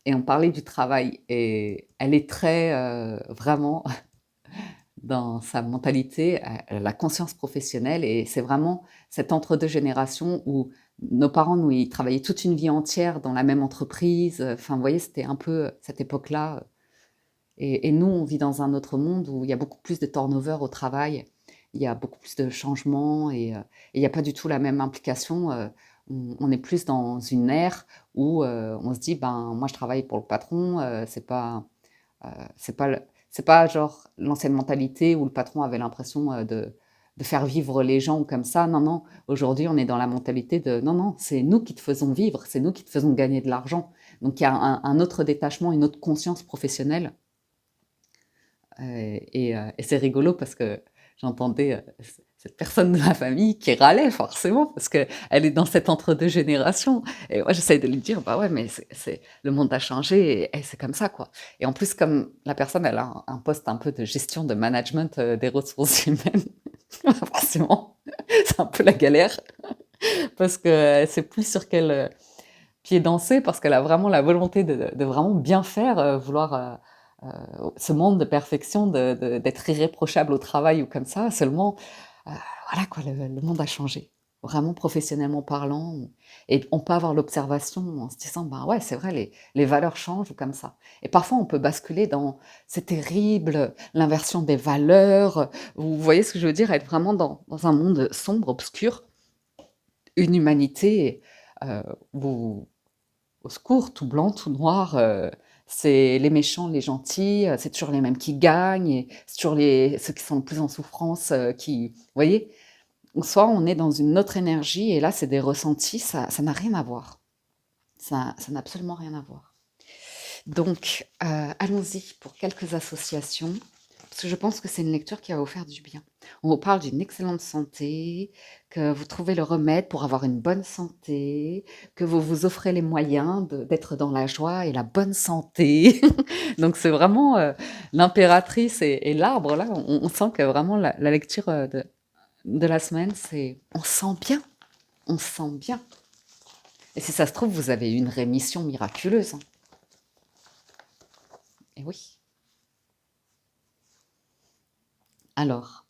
et on parlait du travail. Et elle est très, vraiment, dans sa mentalité, elle a la conscience professionnelle, et c'est vraiment cet entre-deux générations où nos parents, nous, ils travaillaient toute une vie entière dans la même entreprise. Enfin, vous voyez, c'était un peu cette époque-là. Et nous, on vit dans un autre monde où il y a beaucoup plus de turnover au travail, il y a beaucoup plus de changements, et il n'y a pas du tout la même implication. On est plus dans une ère où on se dit, ben, moi, je travaille pour le patron, c'est pas, c'est pas genre l'ancienne mentalité où le patron avait l'impression de faire vivre les gens comme ça. Non, non, aujourd'hui, on est dans la mentalité de non, non, c'est nous qui te faisons vivre, c'est nous qui te faisons gagner de l'argent. Donc il y a un autre détachement, une autre conscience professionnelle. Et c'est rigolo parce que j'entendais cette personne de ma famille qui râlait forcément parce qu'elle est dans cette entre-deux générations. Et moi, j'essaye de lui dire, bah ouais, mais le monde a changé et c'est comme ça, quoi. Et en plus, comme la personne, elle a un poste un peu de gestion, de management des ressources humaines, forcément, c'est un peu la galère parce qu'elle sait plus sur quel pied danser parce qu'elle a vraiment la volonté de vraiment bien faire, vouloir ce monde de perfection, d'être irréprochable au travail ou comme ça. Seulement, euh, voilà quoi, le monde a changé. Vraiment professionnellement parlant. Et on peut avoir l'observation en se disant, ben ouais, c'est vrai, les valeurs changent ou comme ça. Et parfois, on peut basculer dans, c'est terrible, l'inversion des valeurs. Vous voyez ce que je veux dire? Être vraiment dans un monde sombre, obscur, une humanité euh, où au secours, tout blanc, tout noir, c'est les méchants, les gentils, c'est toujours les mêmes qui gagnent, et c'est toujours ceux qui sont le plus en souffrance qui... Vous voyez? Soit on est dans une autre énergie, et là, c'est des ressentis, ça n'a rien à voir. Ça n'a absolument rien à voir. Donc, allons-y pour quelques associations, parce que je pense que c'est une lecture qui va vous faire du bien. On vous parle d'une excellente santé, que vous trouvez le remède pour avoir une bonne santé, que vous vous offrez les moyens d'être dans la joie et la bonne santé. Donc, c'est vraiment l'impératrice et l'arbre, là, on sent que vraiment la lecture de la semaine, c'est... On se sent bien, on se sent bien. Et si ça se trouve, vous avez eu une rémission miraculeuse, hein. Et oui. Alors,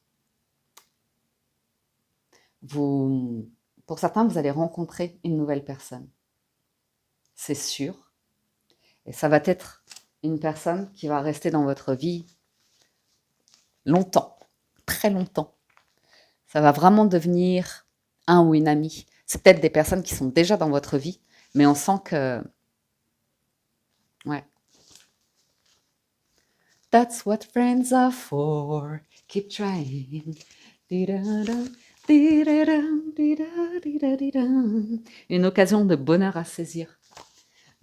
vous, pour certains, vous allez rencontrer une nouvelle personne, c'est sûr. Et ça va être une personne qui va rester dans votre vie longtemps, très longtemps. Ça va vraiment devenir un ou une amie. C'est peut-être des personnes qui sont déjà dans votre vie, mais on sent que, ouais. That's what friends are for. Keep trying. Di-da-da, di-da-da, di-da, di-da, di-da. Une occasion de bonheur à saisir.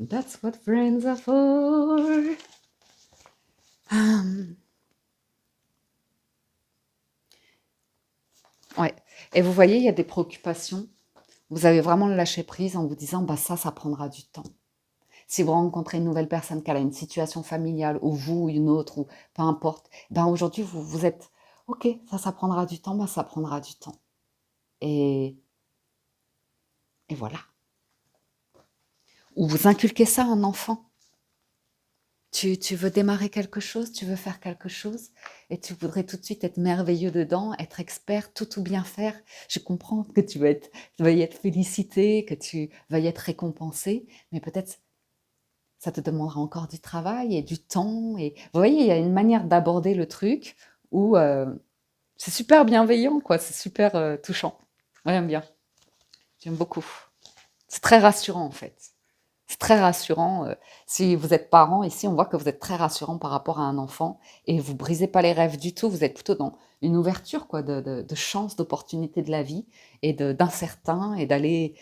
That's what friends are for. Ouais. Et vous voyez, il y a des préoccupations. Vous avez vraiment lâché prise en vous disant, bah ça prendra du temps. Si vous rencontrez une nouvelle personne qui a une situation familiale, ou vous, ou une autre, ou peu importe, ben aujourd'hui, vous êtes, ok, ça prendra du temps, ben ça prendra du temps. Et, et voilà. Ou vous inculquez ça à un enfant. Tu veux démarrer quelque chose, tu veux faire quelque chose, et tu voudrais tout de suite être merveilleux dedans, être expert, tout bien faire. Je comprends que tu vas y être félicité, que tu vas y être récompensé, mais peut-être ça te demandera encore du travail et du temps. Et vous voyez, il y a une manière d'aborder le truc où c'est super bienveillant, quoi. C'est super touchant. Ouais, j'aime bien. J'aime beaucoup. C'est très rassurant, en fait. C'est très rassurant. Si vous êtes parent, ici, on voit que vous êtes très rassurant par rapport à un enfant et vous brisez pas les rêves du tout. Vous êtes plutôt dans une ouverture, quoi, de chance, d'opportunités de la vie et d'incertain et d'aller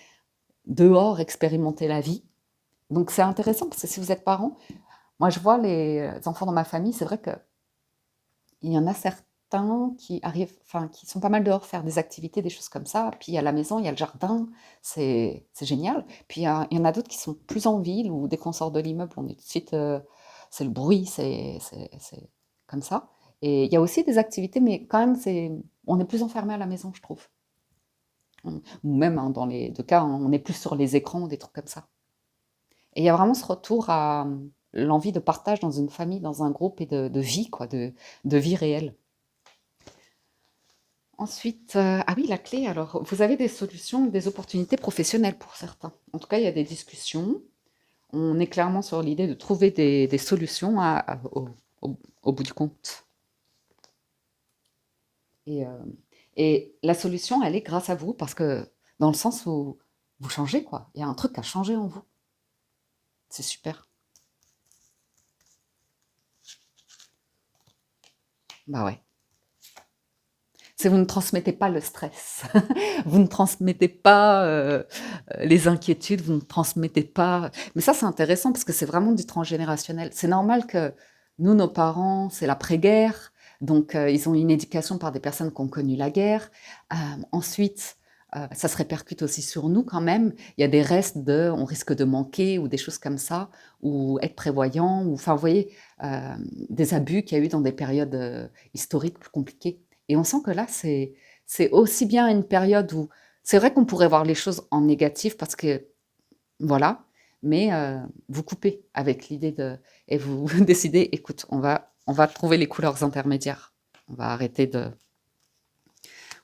dehors expérimenter la vie. Donc c'est intéressant parce que si vous êtes parent, moi je vois les enfants dans ma famille, c'est vrai qu'il y en a certains qui arrivent, enfin qui sont pas mal dehors faire des activités, des choses comme ça. Puis à la maison, il y a le jardin, c'est génial. Puis il y en a d'autres qui sont plus en ville ou dès qu'on sort de l'immeuble, on est tout de suite, c'est le bruit, c'est comme ça. Et il y a aussi des activités, mais quand même, on est plus enfermé à la maison, je trouve. Ou même hein, dans les deux cas, on est plus sur les écrans, des trucs comme ça. Et il y a vraiment ce retour à l'envie de partage dans une famille, dans un groupe et de vie, quoi, de vie réelle. Ensuite, ah oui, la clé, alors, vous avez des solutions, des opportunités professionnelles pour certains. En tout cas, il y a des discussions. On est clairement sur l'idée de trouver des solutions au bout du compte. Et, euh, et la solution, elle est grâce à vous, parce que dans le sens où vous changez, quoi. Il y a un truc à changer en vous. C'est super. Bah ouais. C'est vous ne transmettez pas le stress, vous ne transmettez pas les inquiétudes, vous ne transmettez pas. Mais ça, c'est intéressant parce que c'est vraiment du transgénérationnel. C'est normal que nous, nos parents, c'est l'après-guerre, donc ils ont une éducation par des personnes qui ont connu la guerre. Ensuite, ça se répercute aussi sur nous quand même. Il y a des restes de on risque de manquer ou des choses comme ça, ou être prévoyant, ou enfin, vous voyez, des abus qu'il y a eu dans des périodes historiques plus compliquées. Et on sent que là, c'est aussi bien une période où c'est vrai qu'on pourrait voir les choses en négatif parce que voilà, mais vous coupez avec l'idée de et vous décidez, écoute, on va trouver les couleurs intermédiaires. On va arrêter de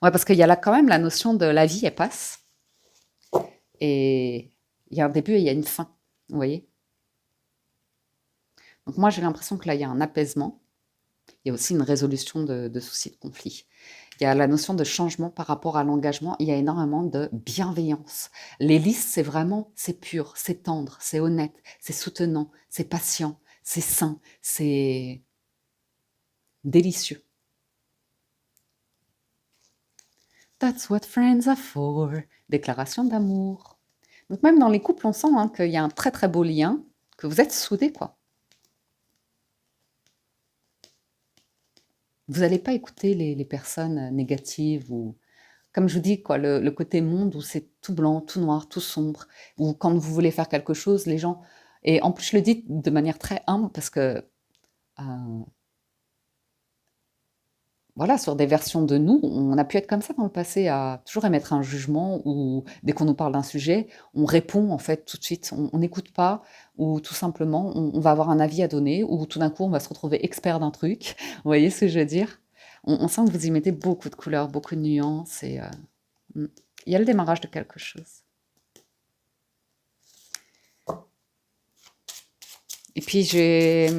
ouais, parce qu'il y a là quand même la notion de la vie, elle passe et il y a un début et il y a une fin, vous voyez? Donc moi, j'ai l'impression que là, il y a un apaisement, il y a aussi une résolution de soucis, de conflits. Il y a la notion de changement par rapport à l'engagement. Il y a énormément de bienveillance. Les listes, c'est vraiment, c'est pur, c'est tendre, c'est honnête, c'est soutenant, c'est patient, c'est sain, c'est délicieux. That's what friends are for. Déclaration d'amour. Donc même dans les couples, on sent hein, qu'il y a un très très beau lien, que vous êtes soudés, quoi. Vous n'allez pas écouter les personnes négatives ou comme je vous dis, quoi, le côté monde où c'est tout blanc, tout noir, tout sombre, où quand vous voulez faire quelque chose, les gens et en plus je le dis de manière très humble parce que, voilà, sur des versions de nous, on a pu être comme ça dans le passé, à toujours émettre un jugement ou dès qu'on nous parle d'un sujet, on répond en fait tout de suite, on n'écoute pas ou tout simplement on va avoir un avis à donner ou tout d'un coup on va se retrouver expert d'un truc. Vous voyez ce que je veux dire? On sent que vous y mettez beaucoup de couleurs, beaucoup de nuances et mmh, il y a le démarrage de quelque chose. Et puis j'ai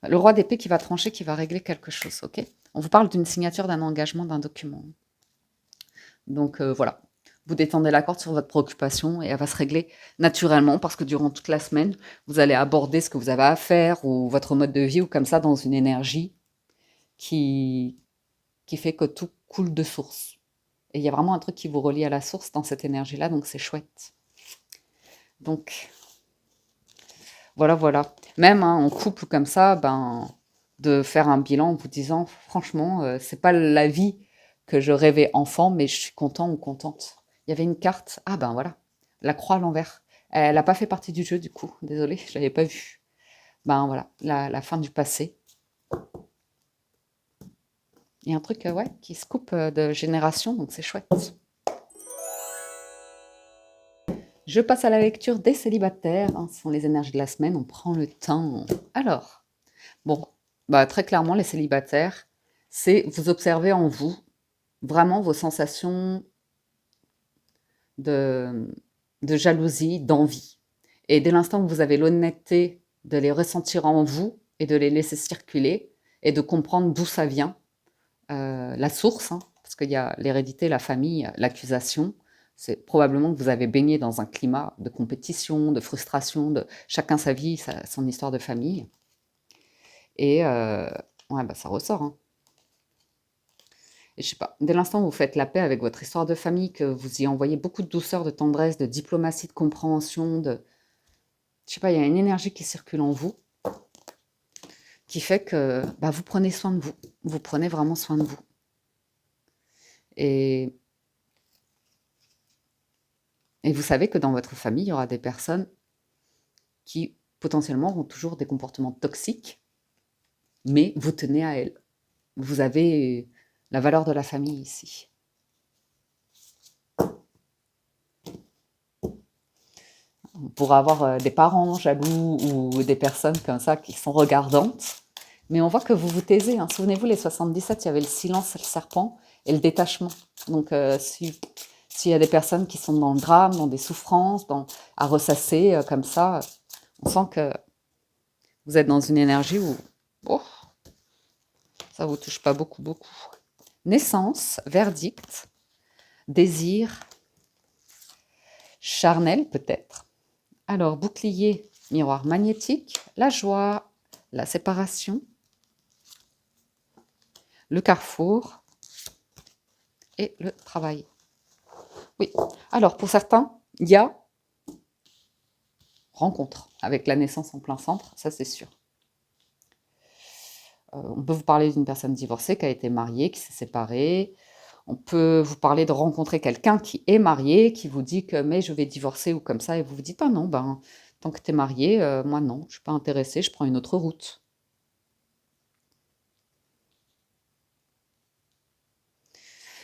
le roi d'épée qui va trancher, qui va régler quelque chose, ok? On vous parle d'une signature, d'un engagement, d'un document. Donc voilà, vous détendez la corde sur votre préoccupation et elle va se régler naturellement parce que durant toute la semaine, vous allez aborder ce que vous avez à faire ou votre mode de vie ou comme ça dans une énergie qui, qui fait que tout coule de source. Et il y a vraiment un truc qui vous relie à la source dans cette énergie-là, donc c'est chouette. Donc voilà, voilà. Même hein, en couple comme ça, ben, de faire un bilan en vous disant, franchement, c'est pas la vie que je rêvais enfant, mais je suis content ou contente. Il y avait une carte, ah ben voilà, la croix à l'envers. Elle n'a pas fait partie du jeu du coup, désolée, je l'avais pas vue. Ben voilà, la fin du passé. Il y a un truc ouais, qui se coupe de génération, donc c'est chouette. Je passe à la lecture des célibataires, hein, ce sont les énergies de la semaine, on prend le temps. Alors, bon, bah, très clairement, les célibataires, c'est vous observer en vous vraiment vos sensations de, de jalousie, d'envie. Et dès l'instant que vous avez l'honnêteté de les ressentir en vous et de les laisser circuler et de comprendre d'où ça vient, la source, hein, parce qu'il y a l'hérédité, la famille, l'accusation, c'est probablement que vous avez baigné dans un climat de compétition, de frustration, de chacun sa vie, son histoire de famille. Et ouais, bah, ça ressort. Hein. Et je sais pas, dès l'instant où vous faites la paix avec votre histoire de famille, que vous y envoyez beaucoup de douceur, de tendresse, de diplomatie, de compréhension, je sais pas, il y a une énergie qui circule en vous, qui fait que bah, vous prenez soin de vous. Vous prenez vraiment soin de vous. Et, et vous savez que dans votre famille, il y aura des personnes qui potentiellement ont toujours des comportements toxiques, mais vous tenez à elles. Vous avez la valeur de la famille ici. On pourra avoir des parents jaloux ou des personnes comme ça qui sont regardantes, mais on voit que vous vous taisez. Hein. Souvenez-vous, les 77, il y avait le silence, le serpent et le détachement. Donc, s'il y a des personnes qui sont dans le drame, dans des souffrances, à ressasser comme ça, on sent que vous êtes dans une énergie où oh, ça ne vous touche pas beaucoup, beaucoup. Naissance, verdict, désir, charnel peut-être. Alors, bouclier, miroir magnétique, la joie, la séparation, le carrefour et le travail. Oui, alors pour certains, il y a rencontre avec la naissance en plein centre, ça c'est sûr. On peut vous parler d'une personne divorcée qui a été mariée, qui s'est séparée. On peut vous parler de rencontrer quelqu'un qui est marié, qui vous dit que mais je vais divorcer ou comme ça, et vous vous dites ah non, ben tant que tu es marié, moi non, je ne suis pas intéressée, je prends une autre route.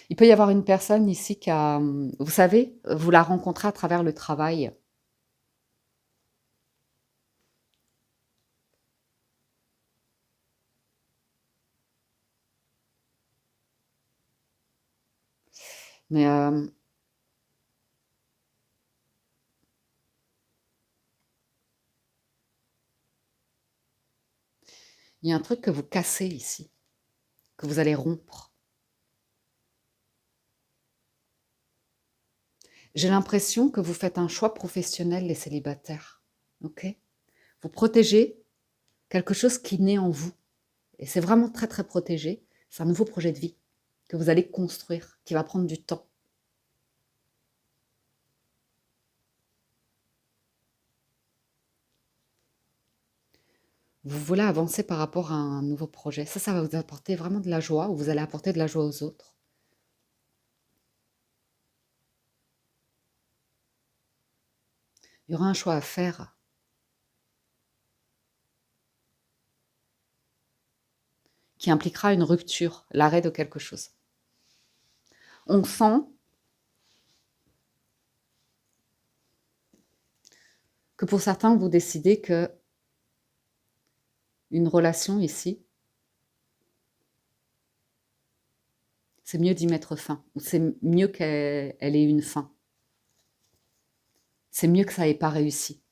Il peut y avoir une personne ici qui a, vous savez, vous la rencontrez à travers le travail. Mais il y a un truc que vous cassez ici, que vous allez rompre. J'ai l'impression que vous faites un choix professionnel, les célibataires. Ok? Vous protégez quelque chose qui naît en vous. Et c'est vraiment très, très protégé. C'est un nouveau projet de vie que vous allez construire, qui va prendre du temps. Vous voulez avancer par rapport à un nouveau projet. Ça va vous apporter vraiment de la joie, ou vous allez apporter de la joie aux autres. Il y aura un choix à faire qui impliquera une rupture, l'arrêt de quelque chose. On sent que pour certains, vous décidez que une relation ici, c'est mieux d'y mettre fin, ou c'est mieux qu'elle ait une fin. C'est mieux que ça n'ait pas réussi.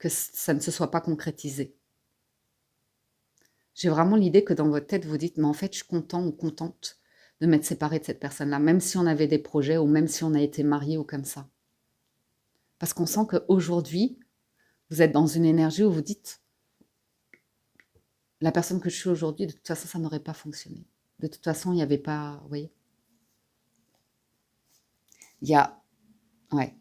que ça ne se soit pas concrétisé. J'ai vraiment l'idée que dans votre tête, vous dites: «Mais en fait, je suis content ou contente de m'être séparée de cette personne-là», même si on avait des projets ou même si on a été mariés ou comme ça. Parce qu'on sent qu'aujourd'hui, vous êtes dans une énergie où vous dites: «La personne que je suis aujourd'hui, de toute façon, ça n'aurait pas fonctionné. De toute façon, il n'y avait pas», vous voyez? Il y a ouais,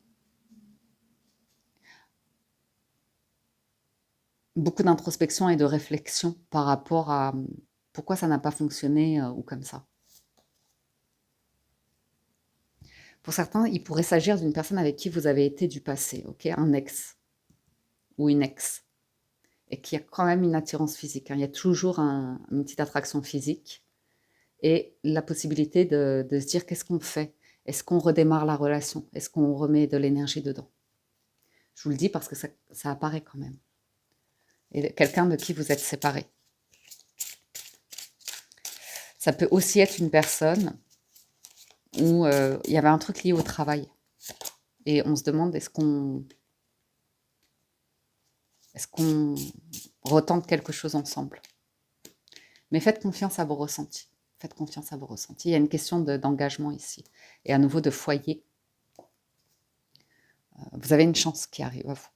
beaucoup d'introspection et de réflexion par rapport à, pourquoi ça n'a pas fonctionné, ou comme ça. Pour certains, il pourrait s'agir d'une personne avec qui vous avez été du passé, OK? Un ex ou une ex et qui a quand même une attirance physique, hein. Il y a toujours une petite attraction physique et la possibilité de se dire: «Qu'est-ce qu'on fait? Est-ce qu'on redémarre la relation? Est-ce qu'on remet de l'énergie dedans?» Je vous le dis parce que ça apparaît quand même et quelqu'un de qui vous êtes séparés. Ça peut aussi être une personne où, il y avait un truc lié au travail et on se demande est-ce qu'on retente quelque chose ensemble? Mais faites confiance à vos ressentis. Faites confiance à vos ressentis. Il y a une question d'engagement ici et à nouveau de foyer. Vous avez une chance qui arrive à vous.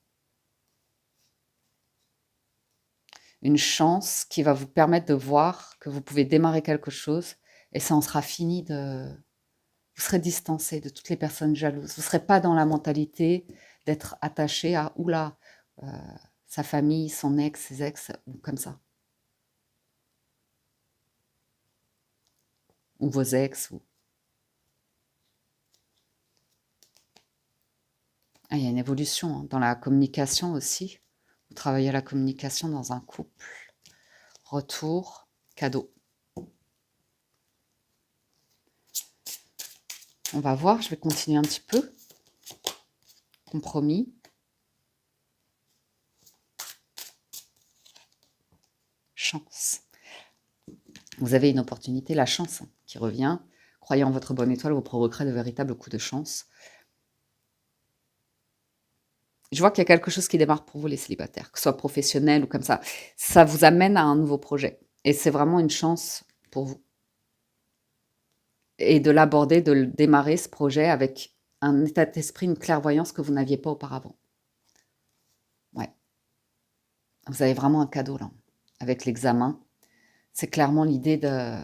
Une chance qui va vous permettre de voir que vous pouvez démarrer quelque chose et ça en sera fini vous serez distancé de toutes les personnes jalouses. Vous ne serez pas dans la mentalité d'être attaché à oula, sa famille, son ex, ses ex, ou comme ça. Ou vos ex. Ah, il y a une évolution hein, dans la communication aussi. Vous travaillez à la communication dans un couple. Retour, cadeau. On va voir, je vais continuer un petit peu. Compromis. Chance. Vous avez une opportunité, la chance hein, qui revient. Croyez en votre bonne étoile, vous provoquerez de véritables coups de chance. Je vois qu'il y a quelque chose qui démarre pour vous, les célibataires, que ce soit professionnel ou comme ça. Ça vous amène à un nouveau projet. Et c'est vraiment une chance pour vous. Et de l'aborder, de le démarrer, ce projet, avec un état d'esprit, une clairvoyance que vous n'aviez pas auparavant. Ouais. Vous avez vraiment un cadeau, là, avec l'examen. C'est clairement l'idée de...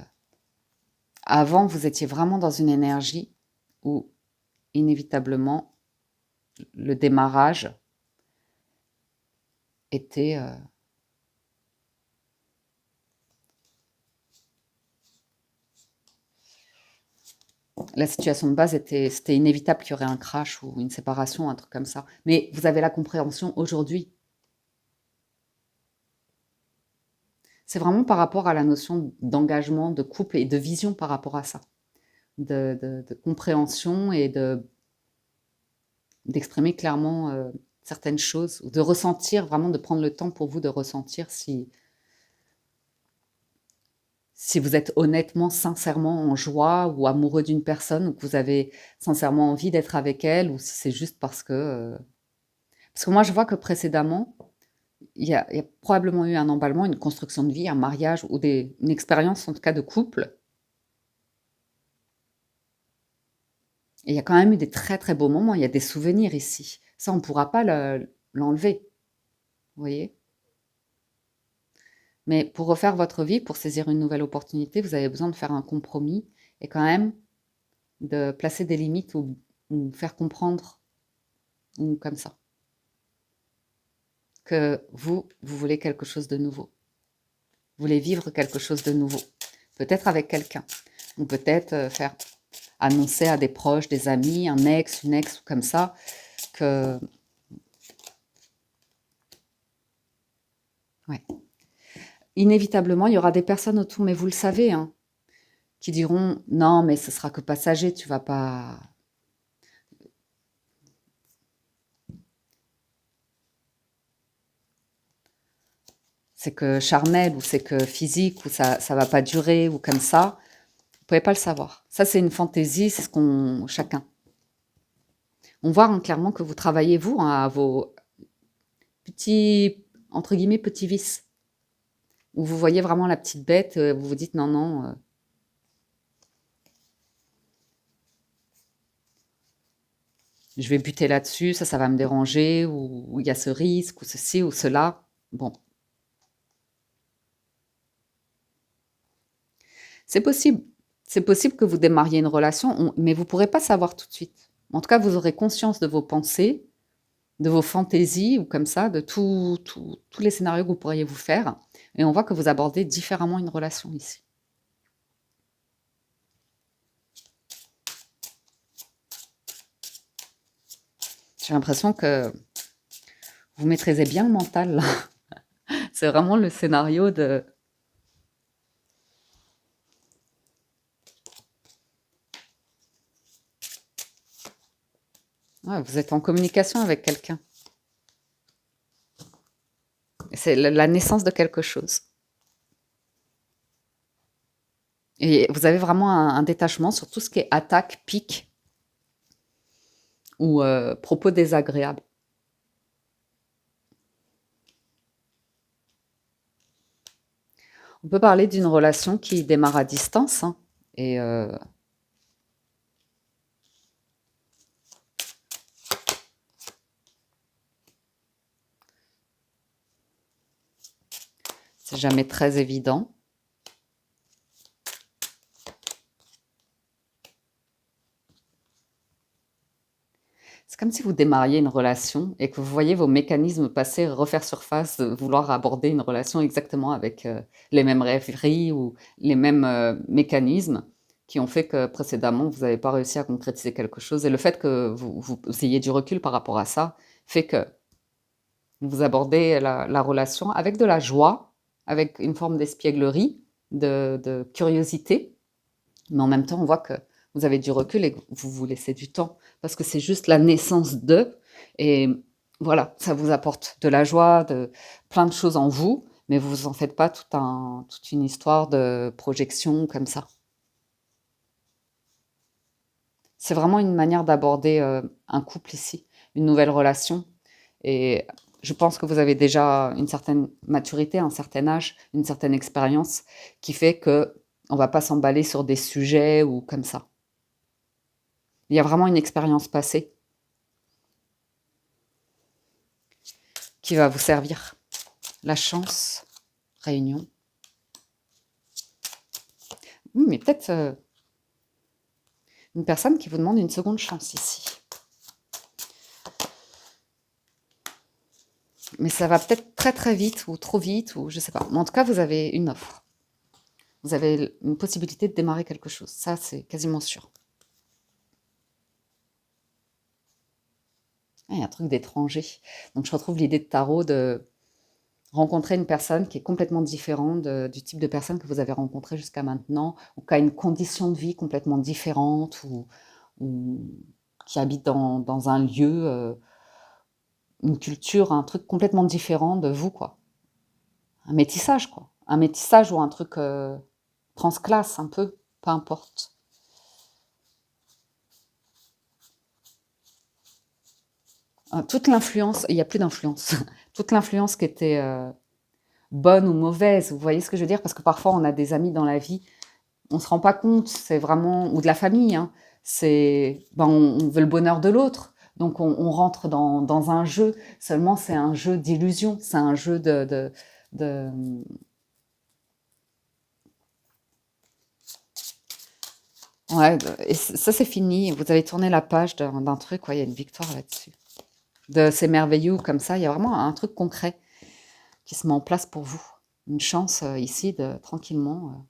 Avant, vous étiez vraiment dans une énergie où, inévitablement, le démarrage était... La situation de base c'était inévitable qu'il y aurait un crash ou une séparation, un truc comme ça. Mais vous avez la compréhension aujourd'hui. C'est vraiment par rapport à la notion d'engagement, de couple et de vision par rapport à ça. De compréhension et d'exprimer clairement certaines choses, ou de ressentir, vraiment de prendre le temps pour vous de ressentir si vous êtes honnêtement, sincèrement en joie ou amoureux d'une personne, ou que vous avez sincèrement envie d'être avec elle, ou si c'est juste parce que moi je vois que précédemment, il y a probablement eu un emballement, une construction de vie, un mariage ou une expérience en tout cas de couple. Et il y a quand même eu des très très beaux moments, il y a des souvenirs ici. Ça, on ne pourra pas l'enlever, vous voyez? Mais pour refaire votre vie, pour saisir une nouvelle opportunité, vous avez besoin de faire un compromis et quand même de placer des limites ou faire comprendre ou comme ça que vous voulez quelque chose de nouveau. Vous voulez vivre quelque chose de nouveau. Peut-être avec quelqu'un ou peut-être faire annoncer à des proches, des amis, un ex, une ex ou comme ça que... Ouais. Inévitablement, il y aura des personnes autour, mais vous le savez, hein, qui diront: «Non, mais ce sera que passager, tu vas pas...» C'est que charnel ou c'est que physique ou ça va pas durer ou comme ça. Vous pouvez pas le savoir. Ça, c'est une fantaisie, c'est ce qu'on... Chacun. On voit hein, clairement que vous travaillez, vous, hein, à vos... petits, entre guillemets, petits vices, où vous voyez vraiment la petite bête, vous vous dites non, non, je vais buter là-dessus, ça va me déranger, ou il y a ce risque, ou ceci, ou cela. Bon, c'est possible. C'est possible que vous démarriez une relation, mais vous ne pourrez pas savoir tout de suite. En tout cas, vous aurez conscience de vos pensées, de vos fantaisies, ou comme ça, de tous les scénarios que vous pourriez vous faire. Et on voit que vous abordez différemment une relation ici. J'ai l'impression que vous maîtrisez bien le mental, là. C'est vraiment le scénario de... Ouais, vous êtes en communication avec quelqu'un. C'est la naissance de quelque chose. Et vous avez vraiment un détachement sur tout ce qui est attaque, pique ou propos désagréables. On peut parler d'une relation qui démarre à distance, hein, et c'est jamais très évident. C'est comme si vous démarriez une relation et que vous voyez vos mécanismes passer, refaire surface, vouloir aborder une relation exactement avec les mêmes rêveries ou les mêmes mécanismes qui ont fait que précédemment, vous n'avez pas réussi à concrétiser quelque chose. Et le fait que vous ayez du recul par rapport à ça fait que vous abordez la relation avec de la joie, avec une forme d'espièglerie, de curiosité, mais en même temps, on voit que vous avez du recul et que vous vous laissez du temps parce que c'est juste la naissance de. Et voilà, ça vous apporte de la joie, plein de choses en vous, mais vous en faites pas toute une histoire de projection comme ça. C'est vraiment une manière d'aborder un couple ici, une nouvelle relation. Et je pense que vous avez déjà une certaine maturité, un certain âge, une certaine expérience qui fait que on va pas s'emballer sur des sujets ou comme ça. Il y a vraiment une expérience passée qui va vous servir. La chance, réunion. Oui, mais peut-être une personne qui vous demande une seconde chance ici. Mais ça va peut-être très très vite ou trop vite ou je sais pas. Mais en tout cas, vous avez une offre. Vous avez une possibilité de démarrer quelque chose. Ça, c'est quasiment sûr. Ah, il y a un truc d'étranger. Donc je retrouve l'idée de tarot de rencontrer une personne qui est complètement différente du type de personne que vous avez rencontré jusqu'à maintenant, ou qui a une condition de vie complètement différente, ou qui habite dans un lieu, une culture, un truc complètement différent de vous, quoi. Un métissage, quoi. Un métissage ou un truc transclasse, un peu, peu importe. Toute l'influence, il n'y a plus d'influence, toute l'influence qui était bonne ou mauvaise, vous voyez ce que je veux dire? Parce que parfois on a des amis dans la vie, on ne se rend pas compte, c'est vraiment, ou de la famille, hein, c'est, ben, on veut le bonheur de l'autre, donc on rentre dans un jeu, seulement c'est un jeu d'illusion, c'est un jeu de- ouais, et ça c'est fini, vous avez tourné la page d'un truc, ouais, il y a une victoire là-dessus. De C'est merveilleux comme ça, il y a vraiment un truc concret qui se met en place pour vous. Une chance ici de tranquillement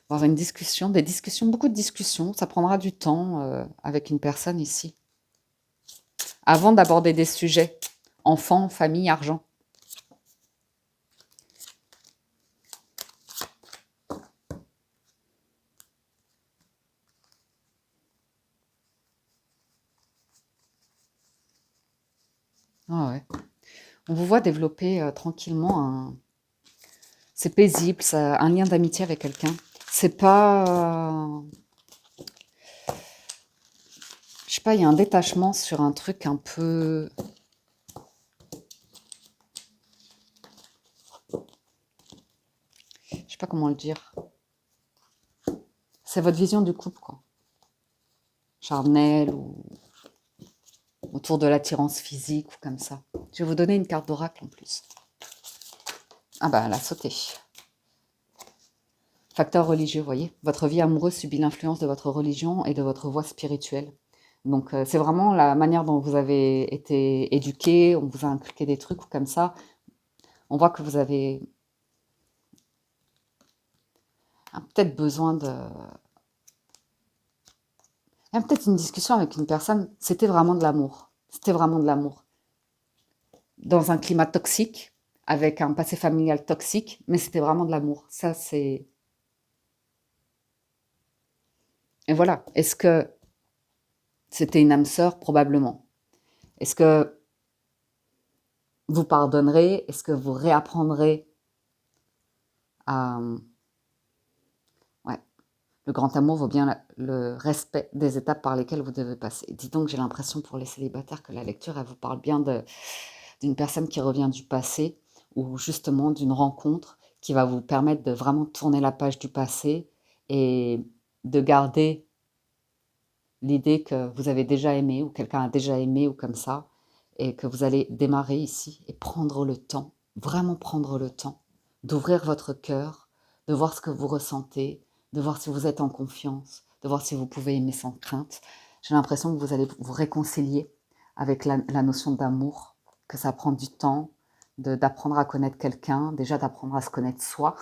avoir une discussion, des discussions, beaucoup de discussions. Ça prendra du temps avec une personne ici. Avant d'aborder des sujets, enfants, famille, argent. Ah ouais. On vous voit développer tranquillement un... C'est paisible, ça, un lien d'amitié avec quelqu'un. C'est pas... Je sais pas, il y a un détachement sur un truc un peu... Je sais pas comment le dire. C'est votre vision du couple, quoi. Charnel ou autour de l'attirance physique ou comme ça. Je vais vous donner une carte d'oracle en plus. Ah bah, elle a sauté. Facteur religieux, vous voyez. Votre vie amoureuse subit l'influence de votre religion et de votre voie spirituelle. Donc, c'est vraiment la manière dont vous avez été éduqué, on vous a inculqué des trucs ou comme ça. On voit que vous avez peut-être besoin de... Il y a peut-être une discussion avec une personne, c'était vraiment de l'amour. C'était vraiment de l'amour. Dans un climat toxique, avec un passé familial toxique, mais c'était vraiment de l'amour. Ça, c'est... Et voilà. Est-ce que c'était une âme sœur? Probablement. Est-ce que vous pardonnerez? Est-ce que vous réapprendrez à... Ouais. Le grand amour vaut bien le respect des étapes par lesquelles vous devez passer. Dis donc, j'ai l'impression pour les célibataires que la lecture, elle vous parle bien d'une personne qui revient du passé ou justement d'une rencontre qui va vous permettre de vraiment tourner la page du passé et de garder l'idée que vous avez déjà aimé ou quelqu'un a déjà aimé ou comme ça et que vous allez démarrer ici et prendre le temps, vraiment prendre le temps d'ouvrir votre cœur, de voir ce que vous ressentez, de voir si vous êtes en confiance, de voir si vous pouvez aimer sans crainte. J'ai l'impression que vous allez vous réconcilier avec la notion d'amour, que ça prend du temps, d'apprendre à connaître quelqu'un, déjà d'apprendre à se connaître soi.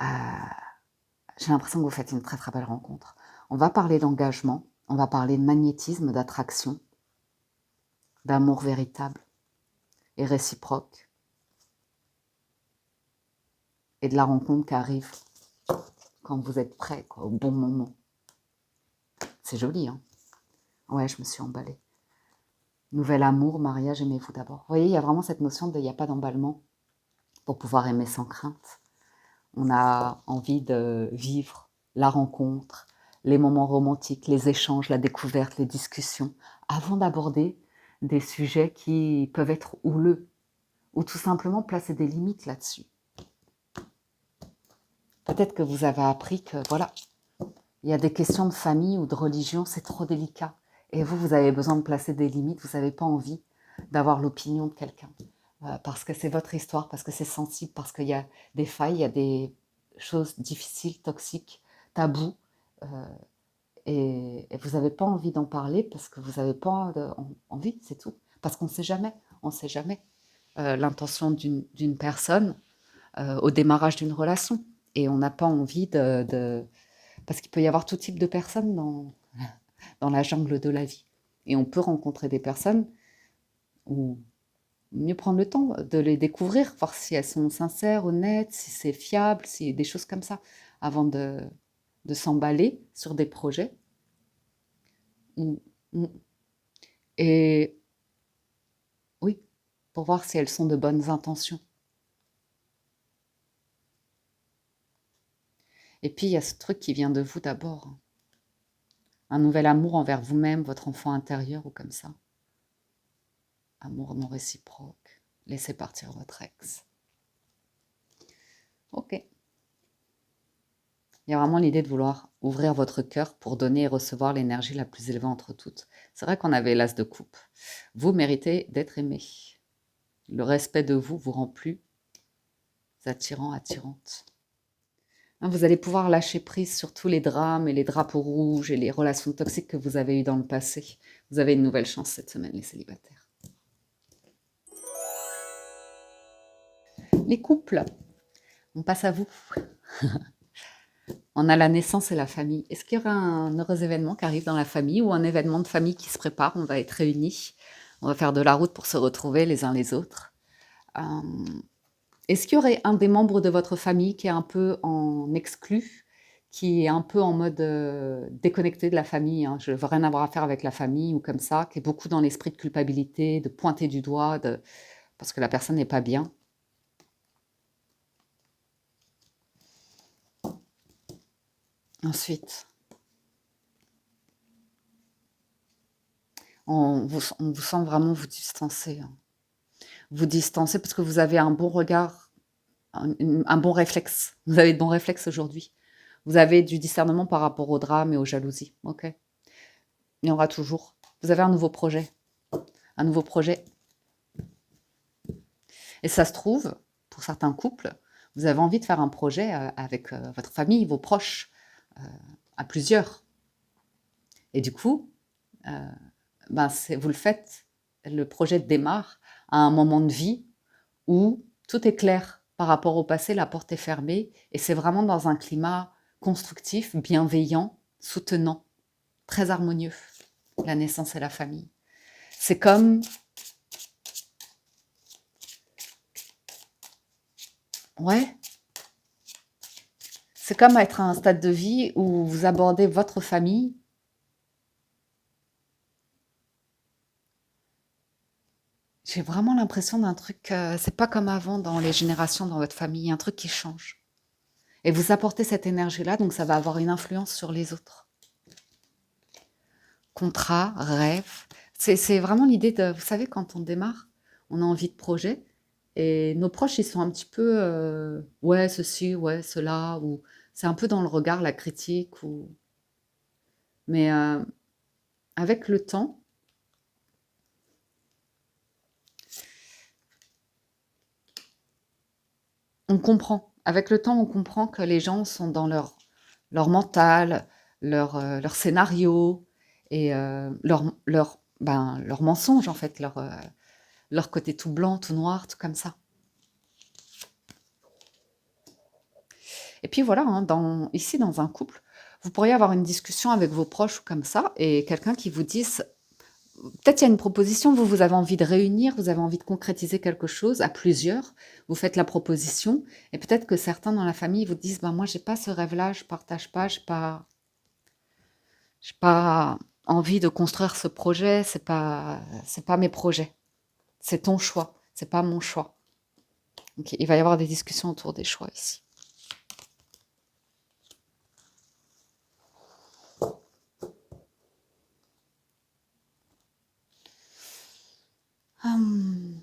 Euh, j'ai l'impression que vous faites une très très belle rencontre. On va parler d'engagement, on va parler de magnétisme, d'attraction, d'amour véritable et réciproque, et de la rencontre qui arrive quand vous êtes prêt, quoi, au bon moment. C'est joli, hein? Ouais, je me suis emballée. Nouvel amour, mariage, aimez-vous d'abord. Vous voyez, il y a vraiment cette notion de il n'y a pas d'emballement pour pouvoir aimer sans crainte. On a envie de vivre la rencontre, les moments romantiques, les échanges, la découverte, les discussions, avant d'aborder des sujets qui peuvent être houleux, ou tout simplement placer des limites là-dessus. Peut-être que vous avez appris que, voilà, il y a des questions de famille ou de religion, c'est trop délicat. Et vous, vous avez besoin de placer des limites, vous n'avez pas envie d'avoir l'opinion de quelqu'un. Parce que c'est votre histoire, parce que c'est sensible, parce qu'il y a des failles, il y a des choses difficiles, toxiques, tabous. euh, et vous n'avez pas envie d'en parler parce que vous n'avez pas envie, c'est tout. Parce qu'on ne sait jamais, on ne sait jamais l'intention d'une personne au démarrage d'une relation. Et on n'a pas envie parce qu'il peut y avoir tout type de personnes dans la jungle de la vie. Et on peut rencontrer des personnes où mieux prendre le temps de les découvrir, voir si elles sont sincères, honnêtes, si c'est fiable, si des choses comme ça, avant de s'emballer sur des projets. Mm, mm. Et oui, pour voir si elles sont de bonnes intentions. Et puis, il y a ce truc qui vient de vous d'abord. Un nouvel amour envers vous-même, votre enfant intérieur ou comme ça. Amour non réciproque. Laissez partir votre ex. Ok. Il y a vraiment l'idée de vouloir ouvrir votre cœur pour donner et recevoir l'énergie la plus élevée entre toutes. C'est vrai qu'on avait l'as de coupe. Vous méritez d'être aimé. Le respect de vous vous rend plus attirant, attirante. Vous allez pouvoir lâcher prise sur tous les drames et les drapeaux rouges et les relations toxiques que vous avez eues dans le passé. Vous avez une nouvelle chance cette semaine, les célibataires. Les couples, on passe à vous. On a la naissance et la famille. Est-ce qu'il y aura un heureux événement qui arrive dans la famille ou un événement de famille qui se prépare? On va être réunis. On va faire de la route pour se retrouver les uns les autres. Est-ce qu'il y aurait un des membres de votre famille qui est un peu en exclu, qui est un peu en mode déconnecté de la famille, hein, je ne veux rien avoir à faire avec la famille ou comme ça, qui est beaucoup dans l'esprit de culpabilité, de pointer du doigt, parce que la personne n'est pas bien? Ensuite, On vous sent vraiment vous distancer, hein. Vous distancer parce que vous avez un bon regard, un bon réflexe. Vous avez de bons réflexes aujourd'hui. Vous avez du discernement par rapport au drame et aux jalousies. Ok. Il y en aura toujours. Vous avez un nouveau projet. Un nouveau projet. Et ça se trouve, pour certains couples, vous avez envie de faire un projet avec votre famille, vos proches, à plusieurs. Et du coup, ben vous le faites, le projet démarre à un moment de vie où tout est clair par rapport au passé, la porte est fermée, et c'est vraiment dans un climat constructif, bienveillant, soutenant, très harmonieux, la naissance et la famille. C'est comme, ouais, c'est comme être à un stade de vie où vous abordez votre famille. J'ai vraiment l'impression d'un truc, c'est pas comme avant dans les générations dans votre famille, il y a un truc qui change. Et vous apportez cette énergie-là, donc ça va avoir une influence sur les autres. Contrat, rêve, c'est vraiment l'idée de, vous savez, quand on démarre, on a envie de projet, et nos proches, ils sont un petit peu, ouais, ceci, ouais, cela, ou c'est un peu dans le regard, la critique, ou... Mais avec le temps, on comprend. Avec le temps, on comprend que les gens sont dans leur mental, leur scénario et leur mensonge, en fait, leur côté tout blanc, tout noir, tout comme ça. Et puis voilà, hein, ici, dans un couple, vous pourriez avoir une discussion avec vos proches ou comme ça, et quelqu'un qui vous dise, peut-être il y a une proposition, vous avez envie de réunir, vous avez envie de concrétiser quelque chose à plusieurs, vous faites la proposition, et peut-être que certains dans la famille vous disent, ben moi j'ai pas ce rêve-là, je partage pas, j'ai pas envie de construire ce projet, c'est pas mes projets, c'est ton choix, c'est pas mon choix. Donc il va y avoir des discussions autour des choix ici. Hum.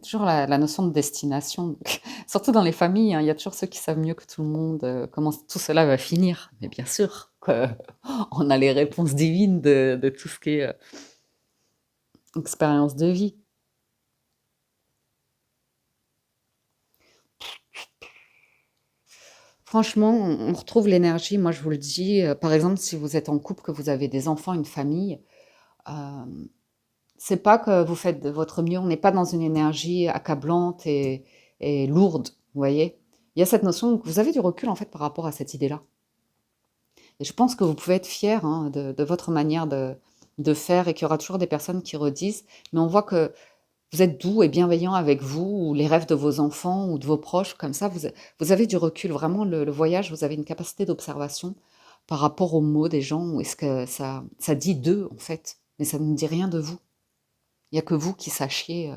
Toujours la notion de destination, donc, surtout dans les familles, hein, il y a toujours ceux qui savent mieux que tout le monde comment tout cela va finir. Mais bien sûr, on a les réponses divines de tout ce qui est expérience de vie. Franchement, on retrouve l'énergie, moi je vous le dis, par exemple, si vous êtes en couple, que vous avez des enfants, une famille, euh, c'est pas que vous faites de votre mieux, on n'est pas dans une énergie accablante et lourde, vous voyez. Il y a cette notion que vous avez du recul en fait par rapport à cette idée-là. Et je pense que vous pouvez être fier hein, de votre manière de faire et qu'il y aura toujours des personnes qui redisent, mais on voit que vous êtes doux et bienveillant avec vous, ou les rêves de vos enfants ou de vos proches, comme ça, vous avez du recul. Vraiment, le voyage, vous avez une capacité d'observation par rapport aux mots des gens, ou est-ce que ça dit d'eux, en fait, mais ça ne dit rien de vous. Il n'y a que vous qui sachiez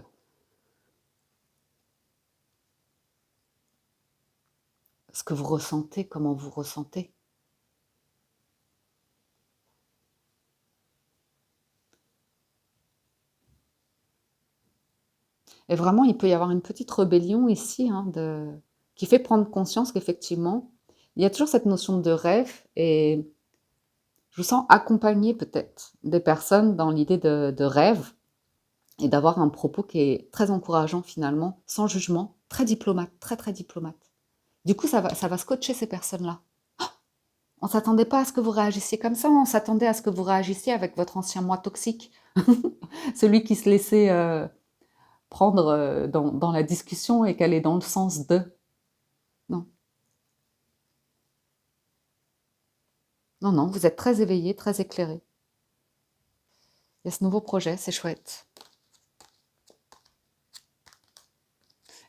ce que vous ressentez, comment vous ressentez. Et vraiment, il peut y avoir une petite rébellion ici, hein, qui fait prendre conscience qu'effectivement, il y a toujours cette notion de rêve, et je vous sens accompagner peut-être des personnes dans l'idée de rêve, et d'avoir un propos qui est très encourageant finalement, sans jugement, très diplomate, très très diplomate. Du coup, ça va scotcher ces personnes-là. On s'attendait pas à ce que vous réagissiez comme ça, on s'attendait à ce que vous réagissiez avec votre ancien moi toxique, celui qui se laissait prendre dans la discussion et qu'elle est dans le sens de. Non, non, non, vous êtes très éveillé, très éclairé. Il y a ce nouveau projet, c'est chouette.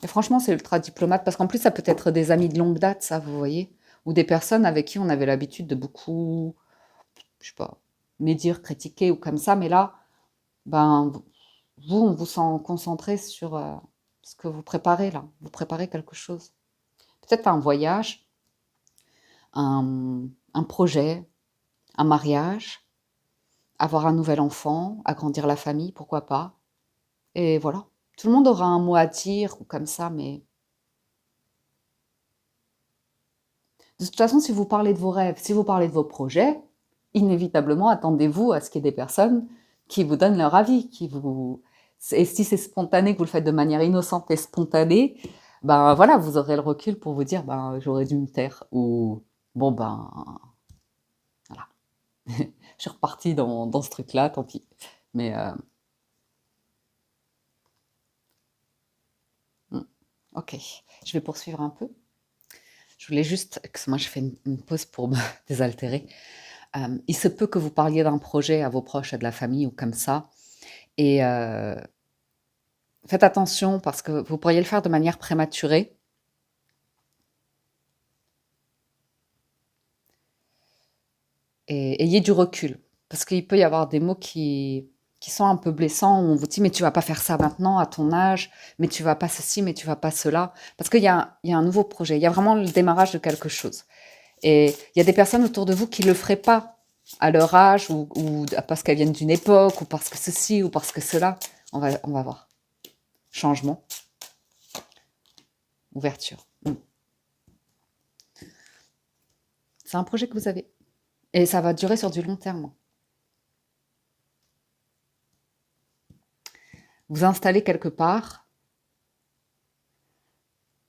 Et franchement, c'est ultra diplomate, parce qu'en plus, ça peut être des amis de longue date, ça, vous voyez, ou des personnes avec qui on avait l'habitude de beaucoup, je sais pas, médire, critiquer ou comme ça, mais là, ben, vous, on vous sent concentré sur ce que vous préparez là. Vous préparez quelque chose. Peut-être un voyage, un projet, un mariage, avoir un nouvel enfant, agrandir la famille, pourquoi pas. Et voilà. Tout le monde aura un mot à dire ou comme ça, mais de toute façon, si vous parlez de vos rêves, si vous parlez de vos projets, inévitablement, attendez-vous à ce qu'il y ait des personnes qui vous donnent leur avis, qui vous... Et si c'est spontané, que vous le faites de manière innocente et spontanée, ben voilà, vous aurez le recul pour vous dire, ben j'aurais dû me taire, ou bon ben voilà, je suis repartie dans ce truc-là, tant pis. Mais hmm, ok, je vais poursuivre un peu. Je voulais juste, excuse-moi, je fais une pause pour me désaltérer. Il se peut que vous parliez d'un projet à vos proches, à de la famille ou comme ça, et faites attention parce que vous pourriez le faire de manière prématurée. Et ayez du recul. Parce qu'il peut y avoir des mots qui sont un peu blessants, où on vous dit, mais tu vas pas faire ça maintenant, à ton âge, mais tu vas pas ceci, mais tu vas pas cela. Parce qu'il y a un nouveau projet, il y a vraiment le démarrage de quelque chose. Et il y a des personnes autour de vous qui le feraient pas à leur âge, ou parce qu'elles viennent d'une époque, ou parce que ceci, ou parce que cela. On va voir. Changement, ouverture. C'est un projet que vous avez. Et ça va durer sur du long terme. Vous installez quelque part,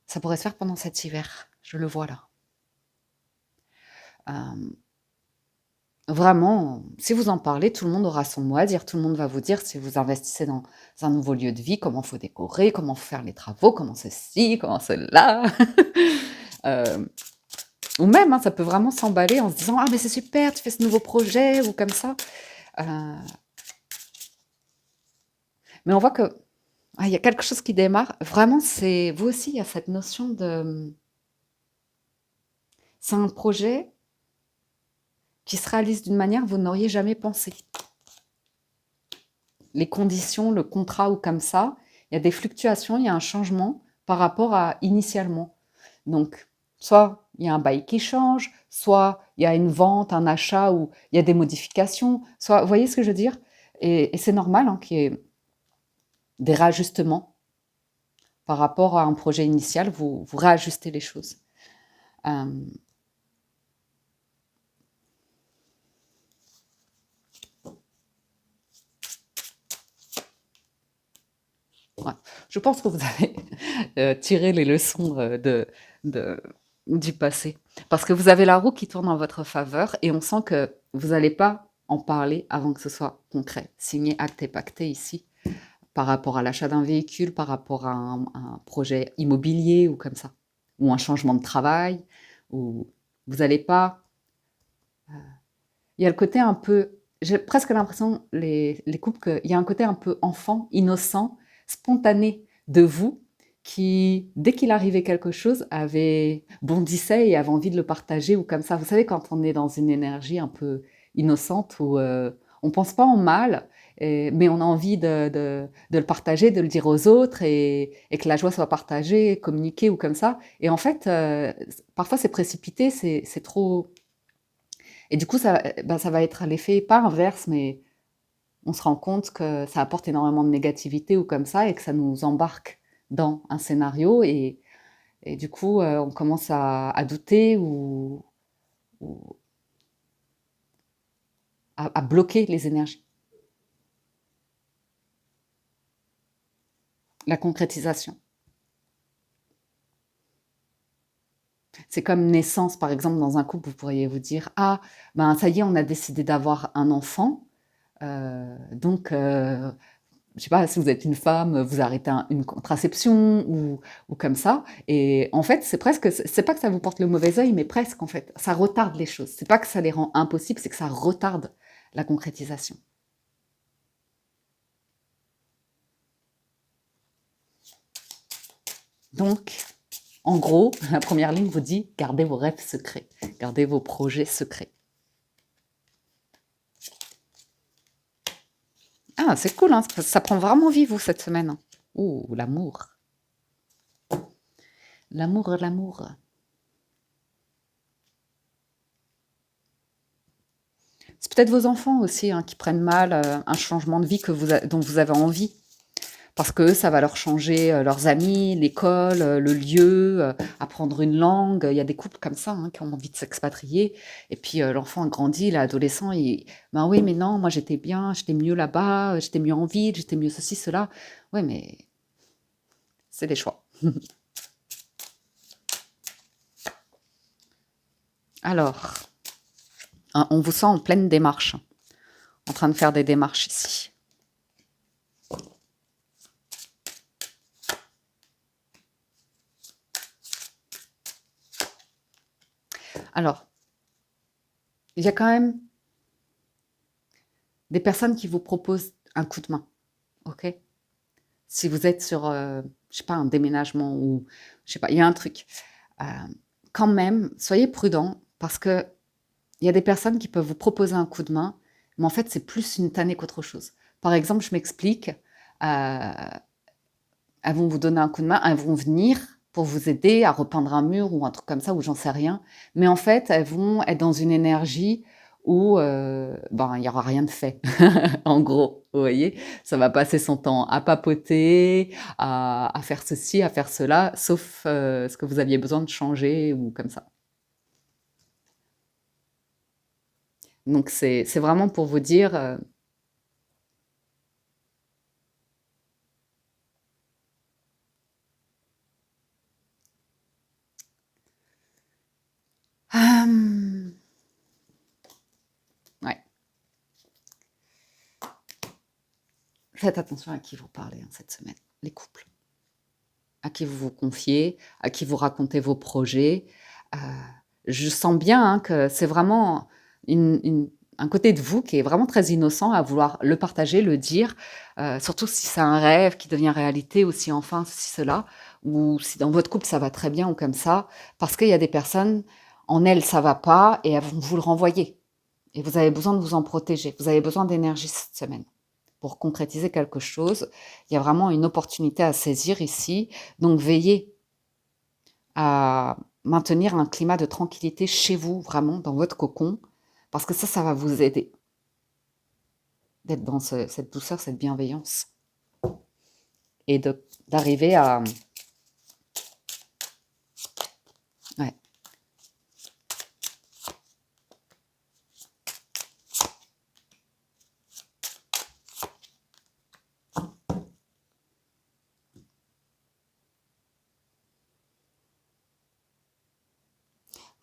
ça pourrait se faire pendant cet hiver. Je le vois là. Euh, Vraiment, si vous en parlez, tout le monde aura son mot à dire. Tout le monde va vous dire si vous investissez dans un nouveau lieu de vie, comment faut décorer, comment faut faire les travaux, comment ceci, comment cela. Euh, ou même, hein, ça peut vraiment s'emballer en se disant ah mais c'est super, tu fais ce nouveau projet ou comme ça. Euh, mais on voit que il y a quelque chose qui démarre. Vraiment, c'est vous aussi, il y a cette notion de c'est un projet qui se réalise d'une manière que vous n'auriez jamais pensé. Les conditions, le contrat ou comme ça, il y a des fluctuations, il y a un changement par rapport à initialement. Donc, soit il y a un bail qui change, soit il y a une vente, un achat où il y a des modifications, soit, vous voyez ce que je veux dire? Et c'est normal hein, qu'il y ait des réajustements par rapport à un projet initial, vous réajustez les choses. Euh, ouais. Je pense que vous avez tiré les leçons de, du passé. Parce que vous avez la roue qui tourne en votre faveur et on sent que vous n'allez pas en parler avant que ce soit concret. Signé, acté, pacté ici, par rapport à l'achat d'un véhicule, par rapport à un projet immobilier ou comme ça, ou un changement de travail, ou vous n'allez pas... Il y a le côté un peu... J'ai presque l'impression, les couples, qu'il y a un côté un peu enfant, innocent, spontané de vous, qui, dès qu'il arrivait quelque chose, avait bondissait et avait envie de le partager ou comme ça. Vous savez, quand on est dans une énergie un peu innocente où on pense pas en mal, mais on a envie de le partager, de le dire aux autres et que la joie soit partagée, communiquée ou comme ça. Et en fait, parfois c'est précipité, c'est trop... Et du coup, ben, ça va être l'effet, pas inverse, mais on se rend compte que ça apporte énormément de négativité ou comme ça, et que ça nous embarque dans un scénario, et du coup, on commence à douter ou à bloquer les énergies. La concrétisation. C'est comme naissance, par exemple, dans un couple, vous pourriez vous dire, ah, ben ça y est, on a décidé d'avoir un enfant, donc je sais pas, si vous êtes une femme, vous arrêtez une contraception ou comme ça. Et en fait, c'est presque, c'est pas que ça vous porte le mauvais œil, mais presque en fait, ça retarde les choses. C'est pas que ça les rend impossibles, c'est que ça retarde la concrétisation. Donc, en gros, la première ligne vous dit gardez vos rêves secrets, gardez vos projets secrets. Ah, c'est cool, hein, ça prend vraiment vie, vous, cette semaine. Ouh, l'amour. L'amour, l'amour. C'est peut-être vos enfants aussi hein, qui prennent mal un changement de vie dont vous avez envie. Parce que ça va leur changer leurs amis, l'école, le lieu, apprendre une langue. Il y a des couples comme ça hein, qui ont envie de s'expatrier. Et puis l'enfant grandit, l'adolescent, ben oui, mais non, moi j'étais bien, j'étais mieux là-bas, j'étais mieux en ville, j'étais mieux ceci, cela. Oui, mais c'est des choix. Alors, hein, on vous sent en pleine démarche, en train de faire des démarches ici. Alors, il y a quand même des personnes qui vous proposent un coup de main, ok? Si vous êtes sur, je sais pas, un déménagement ou je sais pas, il y a un truc. Euh, Quand même, soyez prudent parce que il y a des personnes qui peuvent vous proposer un coup de main, mais en fait, c'est plus une tannée qu'autre chose. Par exemple, je m'explique, elles vont vous donner un coup de main, elles vont venir pour vous aider à repeindre un mur ou un truc comme ça, ou j'en sais rien. Mais en fait, elles vont être dans une énergie où ben, il n'y aura rien de fait. En gros, vous voyez, ça va passer son temps à papoter, à faire ceci, à faire cela, sauf ce que vous aviez besoin de changer ou comme ça. Donc c'est vraiment pour vous dire, hum, ouais, faites attention à qui vous parlez hein, cette semaine, les couples. À qui vous vous confiez, à qui vous racontez vos projets. Heu, je sens bien, hein, que c'est vraiment un côté de vous qui est vraiment très innocent à vouloir le partager, le dire, surtout si c'est un rêve qui devient réalité ou si enfin ceci, cela, ou si dans votre couple ça va très bien ou comme ça. Parce qu'il y a des personnes, en elles ça va pas et elles vont vous le renvoyer et vous avez besoin de vous en protéger. Vous avez besoin d'énergie cette semaine pour concrétiser quelque chose. Il y a vraiment une opportunité à saisir ici. Donc veillez à maintenir un climat de tranquillité chez vous, vraiment dans votre cocon, parce que ça va vous aider d'être dans cette douceur, cette bienveillance et d'arriver à... Ouais.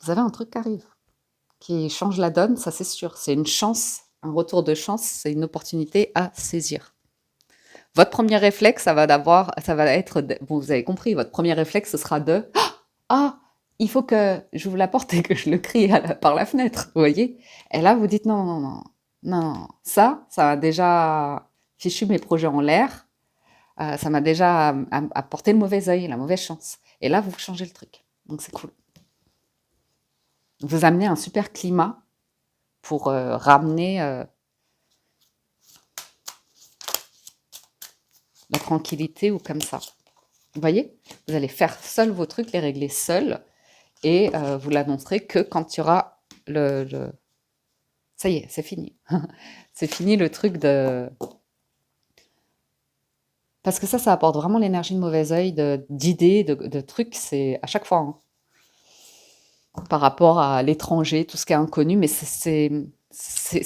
Vous avez un truc qui arrive, qui change la donne, ça c'est sûr. C'est une chance, un retour de chance, c'est une opportunité à saisir. Votre premier réflexe, ça va être, bon, vous avez compris, votre premier réflexe, ce sera de ah, il faut que j'ouvre la porte et que je le crie par la fenêtre, vous voyez? Et là, vous dites non, non, non, non, ça a déjà fichu mes projets en l'air, ça m'a déjà apporté le mauvais œil, la mauvaise chance. Et là, vous changez le truc. Donc c'est cool. Vous amenez un super climat pour ramener la tranquillité ou comme ça. Vous voyez? Vous allez faire seul vos trucs, les régler seul. Et vous l'annoncerez que quand il y aura le... Ça y est, c'est fini. C'est fini le truc de... Parce que ça apporte vraiment l'énergie de mauvais œil, d'idées, de trucs, c'est à chaque fois, hein, par rapport à l'étranger, tout ce qui est inconnu, mais c'est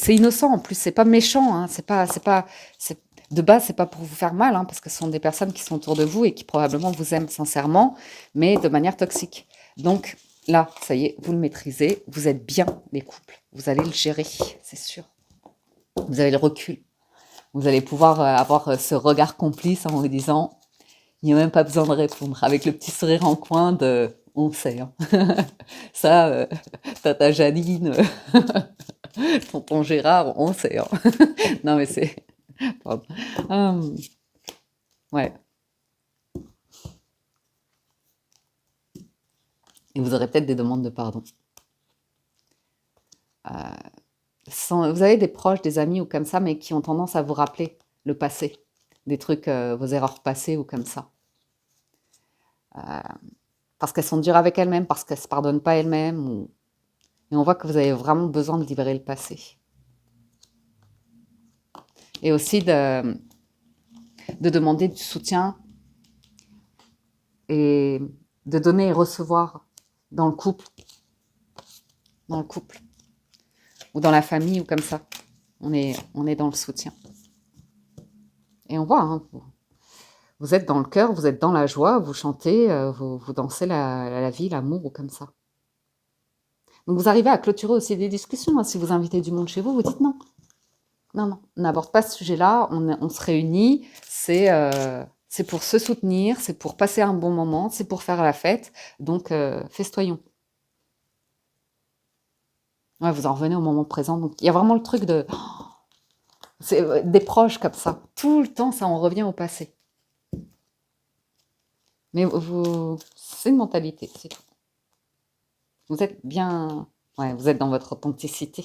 innocent en plus, c'est pas méchant, hein, de base, c'est pas pour vous faire mal, hein, parce que ce sont des personnes qui sont autour de vous et qui probablement vous aiment sincèrement, mais de manière toxique. Donc là, ça y est, vous le maîtrisez, vous êtes bien les couples, vous allez le gérer, c'est sûr. Vous avez le recul. Vous allez pouvoir avoir ce regard complice en vous disant, il n'y a même pas besoin de répondre, avec le petit sourire en coin de, on sait, hein. Ça, tata Janine, tonton Gérard, on sait, hein. Non mais c'est, pardon. Hum, ouais. Et vous aurez peut-être des demandes de pardon. Vous avez des proches, des amis ou comme ça, mais qui ont tendance à vous rappeler le passé, des trucs, vos erreurs passées ou comme ça. Parce qu'elles sont dures avec elles-mêmes, parce qu'elles ne se pardonnent pas elles-mêmes. Et on voit que vous avez vraiment besoin de libérer le passé. Et aussi de demander du soutien et de donner et recevoir dans le couple, dans le couple ou dans la famille ou comme ça. On est dans le soutien. Et on voit, hein, vous êtes dans le cœur, vous êtes dans la joie, vous chantez, vous dansez la vie, l'amour ou comme ça. Donc vous arrivez à clôturer aussi des discussions. Hein. Si vous invitez du monde chez vous, vous dites non. Non, non, on n'aborde pas ce sujet-là, on se réunit, c'est pour se soutenir, c'est pour passer un bon moment, c'est pour faire la fête, donc festoyons. Ouais, vous en revenez au moment présent, donc il y a vraiment le truc de... C'est des proches comme ça, tout le temps ça en revient au passé. Mais c'est une mentalité, c'est tout. Vous êtes bien... Ouais, vous êtes dans votre authenticité.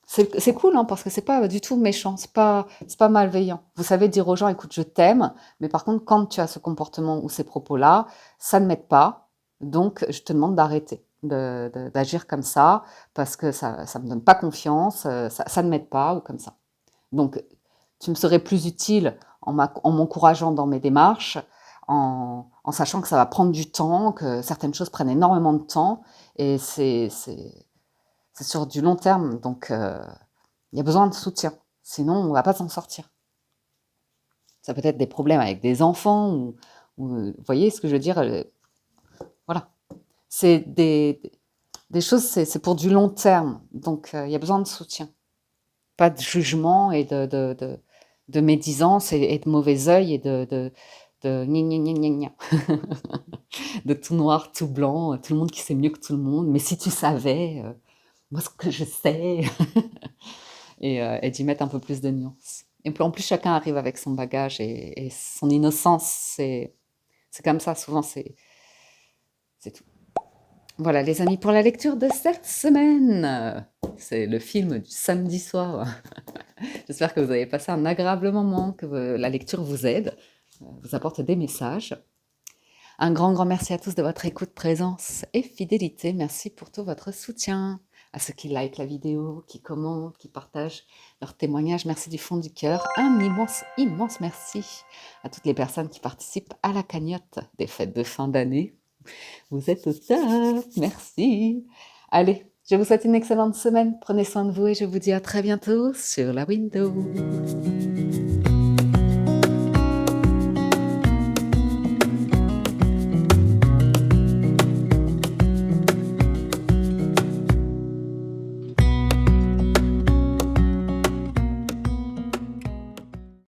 C'est cool, hein, parce que c'est pas du tout méchant, c'est pas malveillant. Vous savez dire aux gens, écoute, je t'aime, mais par contre, quand tu as ce comportement ou ces propos-là, ça ne m'aide pas, donc je te demande d'arrêter d'agir comme ça, parce que ça me donne pas confiance, ça ne m'aide pas, ou comme ça. Donc, tu me serais plus utile en m'encourageant dans mes démarches, en sachant que ça va prendre du temps, que certaines choses prennent énormément de temps, et c'est sur du long terme, donc il y a besoin de soutien. Sinon, on ne va pas s'en sortir. Ça peut être des problèmes avec des enfants, vous voyez ce que je veux dire voilà. C'est des choses, c'est pour du long terme, donc il y a besoin de soutien. Pas de jugement et de médisance et de mauvais œil et de gna gna gna gna gna. De tout noir, tout blanc, tout le monde qui sait mieux que tout le monde, mais si tu savais, moi ce que je sais, et d'y mettre un peu plus de nuances. Et puis en plus, chacun arrive avec son bagage et son innocence, c'est comme ça, souvent c'est tout. Voilà les amis, pour la lecture de cette semaine. C'est le film du samedi soir. J'espère que vous avez passé un agréable moment, que la lecture vous aide, vous apporte des messages. Un grand, grand merci à tous de votre écoute, présence et fidélité. Merci pour tout votre soutien. À ceux qui likent la vidéo, qui commentent, qui partagent leurs témoignages, merci du fond du cœur. Un immense, immense merci à toutes les personnes qui participent à la cagnotte des fêtes de fin d'année. Vous êtes au top, merci. Allez, je vous souhaite une excellente semaine. Prenez soin de vous et je vous dis à très bientôt sur la window.